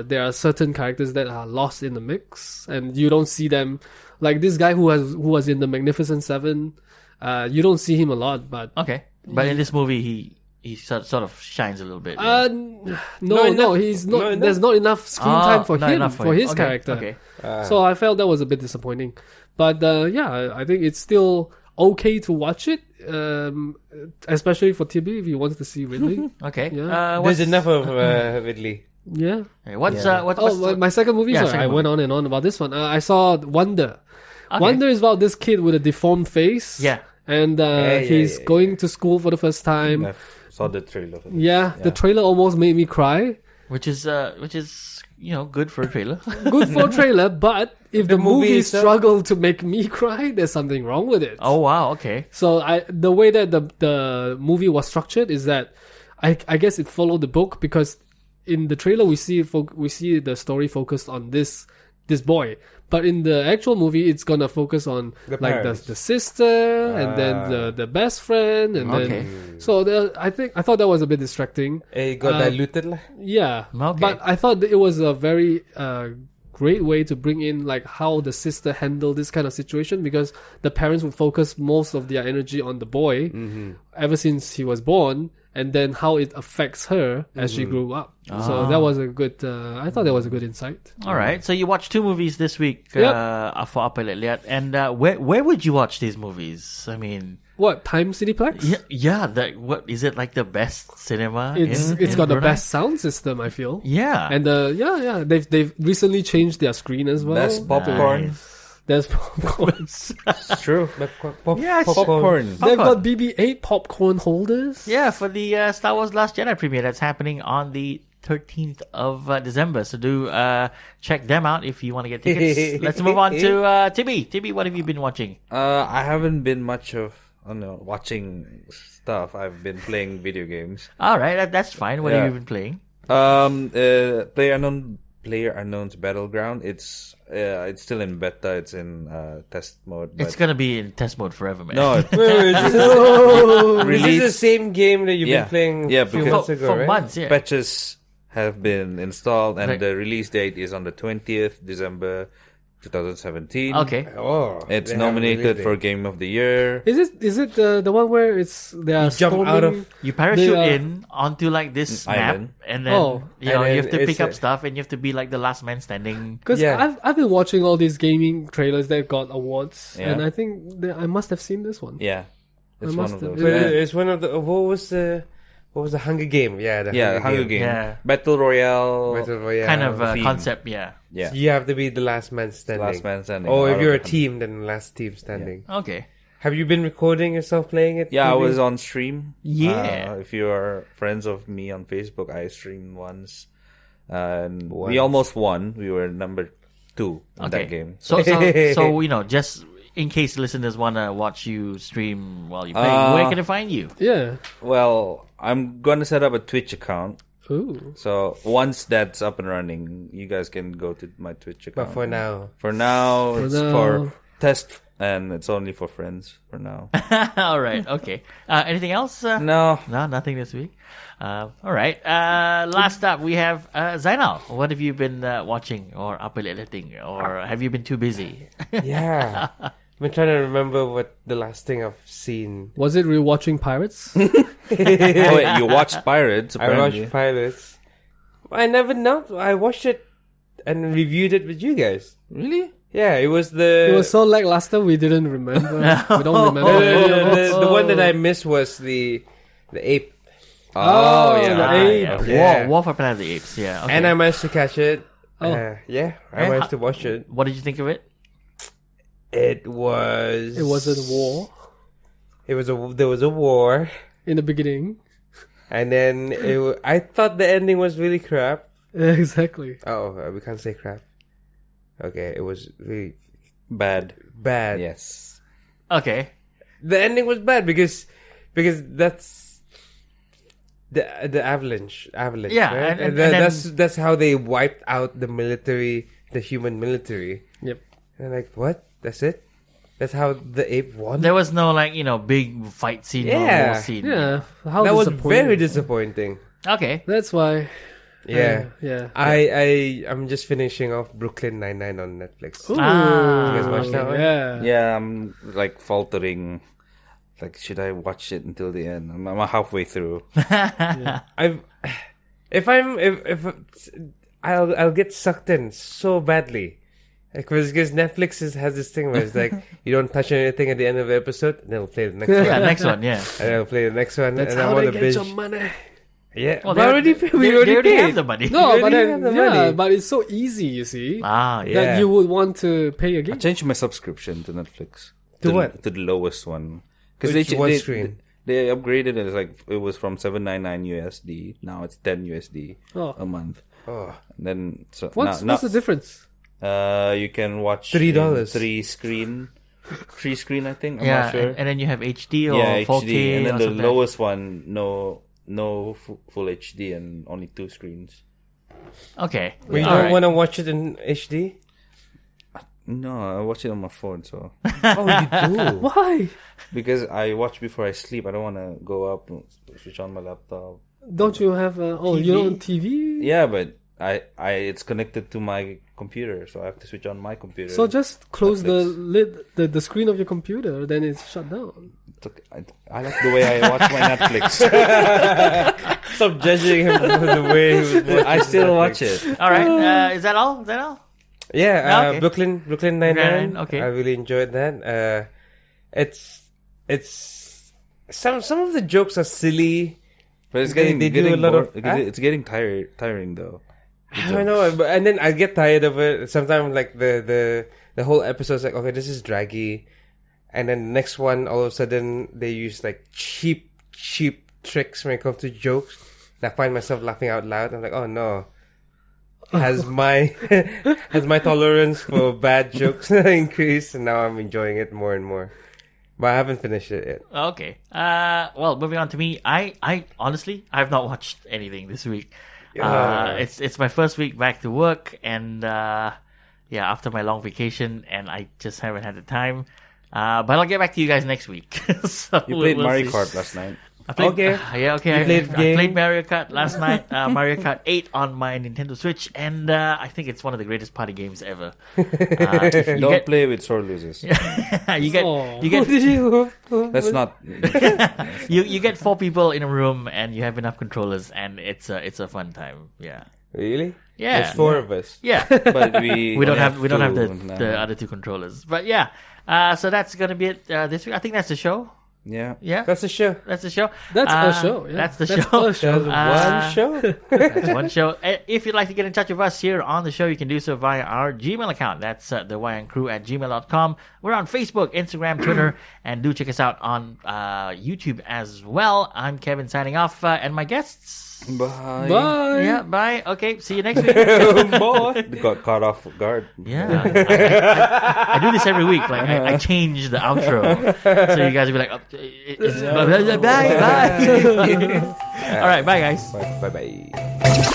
there are certain characters that are lost in the mix, and you don't see them. Like this guy who was in the Magnificent Seven. You don't see him a lot, but Okay, but in this movie, he sort of shines a little bit. no, he's not. There's not enough screen time for not him enough for his Okay, character. Okay. So I felt that was a bit disappointing. But I think it's still okay to watch it, especially for TB if you want to see Ridley. Okay. Yeah. There's enough of Ridley. Yeah. Hey, what's My second movie. Yeah, Sorry, second I went on and on about this one. I saw Wonder. Okay. Wonder is about this kid with a deformed face. Yeah. And he's going to school for the first time. I saw the trailer. For this. Yeah, the trailer almost made me cry. which is good for a trailer. Good for a trailer, but if the movie itself- struggled to make me cry, there's something wrong with it. Oh wow, okay. So the way that the movie was structured is that I guess it followed the book, because in the trailer we see the story focused on this boy, but in the actual movie it's gonna focus on The like parents. the sister and then the best friend and Okay. then so I thought that was a bit distracting. It got diluted lah. Yeah, Okay. but I thought that it was a very great way to bring in like how the sister handled this kind of situation, because the parents would focus most of their energy on the boy ever since he was born, and then how it affects her as she grew up. So that was a good. I thought that was a good insight. All right. So you watched 2 movies this week for Liat Liat, and where would you watch these movies? I mean, What, Times Cineplex? yeah. What is it, like the best cinema? It's in got the Brunei? best sound system, I feel. Yeah. And they've recently changed their screen as well. Best popcorn. There's popcorn. It's true. Yeah, Popcorn. They've got BB-8 popcorn holders. Yeah, for the Star Wars Last Jedi premiere that's happening on the 13th of December. So do check them out if you want to get tickets. Let's move on to Tibi. Tibi, what have you been watching? I haven't been much of watching stuff. I've been playing video games. All right, that's fine. What have you been playing? PlayerUnknown's Battleground. It's still in beta. It's in test mode. It's gonna be in test mode forever, man. No, This is the same game that you've been playing Yeah, a few because- months ago, for right? months, yeah. patches have been installed, and Right. the release date is on the 20th December 2017. Okay. Oh, It's they haven't nominated released for it. Game of the Year. Is it the one where they are jump out of- You parachute They, in onto like this Island. map, and then Oh. you And have to then pick it's up stuff, and you have to be like the last man standing. Because Yeah. I've been watching all these gaming trailers that got awards, Yeah. and I think I must have seen this one. Yeah, it's I one must of have- those. But Yeah. it's one of the. What was the Hunger Game? Yeah, Yeah, Hunger Game. Yeah. Battle Royale. Battle Royale. Kind of theme. concept, yeah. Yeah. You have to be the last man standing. Last man standing. Or out if of you're a the- team, then last team standing. Okay. Have you been recording yourself playing it? Yeah, I TV? was on stream. Yeah. If you are friends of me on Facebook, I streamed once. And we Once. almost won. We were number 2 in Okay. that game. So just in case listeners wanna watch you stream while you play, where can they find you? Yeah. Well, I'm gonna set up a Twitch account. Ooh. So once that's up and running, you guys can go to my Twitch account. But for now, it's now. for test, and it's only for friends for now. All right. Okay. Anything else? No, No, nothing this week. All right. Last up, we have Zainal. What have you been watching or uploading, or have you been too busy? yeah. I've been trying to remember what the last thing I've seen. Was it rewatching Pirates? oh wait, you watched Pirates? I Apparently. watched Pilots. I never know. I watched it and reviewed it with you guys. Really? Yeah, it was It was so lackluster we didn't remember. We don't remember. any of it. the one that I missed was the ape, Oh, yeah. the ape. Yeah. War for Planet of the Apes. Yeah. Okay. and I managed to catch it. Oh. Yeah, I managed to watch it. What did you think of it? It was. It wasn't war There was a war, in the beginning. and then I thought the ending was really crap. Exactly. Oh, we can't say crap. Okay, it was really Bad. bad. Yes. Okay. The ending was bad because that's the avalanche. Yeah, right? and then- that's how they wiped out the military, the human military. Yep. And like, what? That's it? That's how the ape won? There was no big fight scene or Yeah. war scene. Yeah. How That was disappointing. very disappointing. Okay. That's why. Yeah. Yeah. I'm just finishing off Brooklyn Nine-Nine on Netflix. Ooh. Ah, You guys watch that one? Yeah. Yeah, I'm like faltering like, should I watch it until the end? I'm halfway through. I'll get sucked in so badly. Because Netflix has this thing where it's like you don't touch anything at the end of the episode, and they'll play the next one. Yeah, next one. Yeah. And they'll play the next one. That's and how I want they to get binge. your money. Yeah, Well, we already they have paid. the money. No, You but already then, have the money. but it's so easy, you see, Ah, yeah. that Yeah. you would want to pay I again. changed my subscription to Netflix. To what? To the lowest one. Because Which one screen? They upgraded it. It's like it was from $7.99 USD. Now it's $10 USD Oh. a month. Oh, And then so What's now, the difference? you can watch $3. three screen, I think. I'm Yeah, not sure. and then you have HD or Yeah, 4K HD, and then or the something. lowest one, no full HD and only 2 screens. Okay. but you All don't right. want to watch it in HD? No, I watch it on my phone, so Oh, you do. Why? because I watch before I sleep. I don't want to go up and switch on my laptop. Don't you have you're on TV? Yeah, but I it's connected to my computer, so I have to switch on my computer. So just close the Netflix. lid, the screen of your computer, then it's shut down. I like the way I watch my Netflix. Stop judging him for the way he was watching I still Netflix. watch it. All right. Is that all? Yeah, Okay. Brooklyn Nine-Nine. Okay. I really enjoyed that. It's some of the jokes are silly. But it's They getting do a lot of- bored. It's getting tiring though. I don't know, and then I get tired of it. Sometimes, like the whole episode's like, okay, this is draggy, and then the next one, all of a sudden, they use like cheap tricks when it comes to jokes. And I find myself laughing out loud. I'm like, oh no, has my tolerance for bad jokes increased, and now I'm enjoying it more and more. But I haven't finished it yet. Okay. Well, moving on to me. I honestly, I've not watched anything this week. It's my first week back to work, and after my long vacation, and I just haven't had the time. But I'll get back to you guys next week. So You played we'll Mario see. Kart last night. I played, Okay. Yeah, okay. You played I game? played Mario Kart last night. Mario Kart 8 on my Nintendo Switch, and I think it's one of the greatest party games ever. Don't play with sore losers. you get Oh. you get That's not. you get 4 people in a room, and you have enough controllers, and it's a fun time. Yeah, Really? yeah, There's 4 of us. yeah. But we We don't have two the other 2 controllers, but yeah. So that's gonna be it this week. I think that's the show. Yeah. Yeah, That's a show. that's the show. That's a show. Yeah. That's the That's show. a show. One show. That's one show. If you'd like to get in touch with us here on the show, you can do so via our Gmail account. That's the Wayang Crew at gmail.com. We're on Facebook, Instagram, Twitter, and do check us out on YouTube as well. I'm Kevin signing off, and my guests. Bye. Bye. Yeah, bye. Okay, see you next week. Got caught off guard. Yeah, I do this every week. Like I change the outro, so you guys will be like, bye, bye. All right, bye, guys. Bye bye.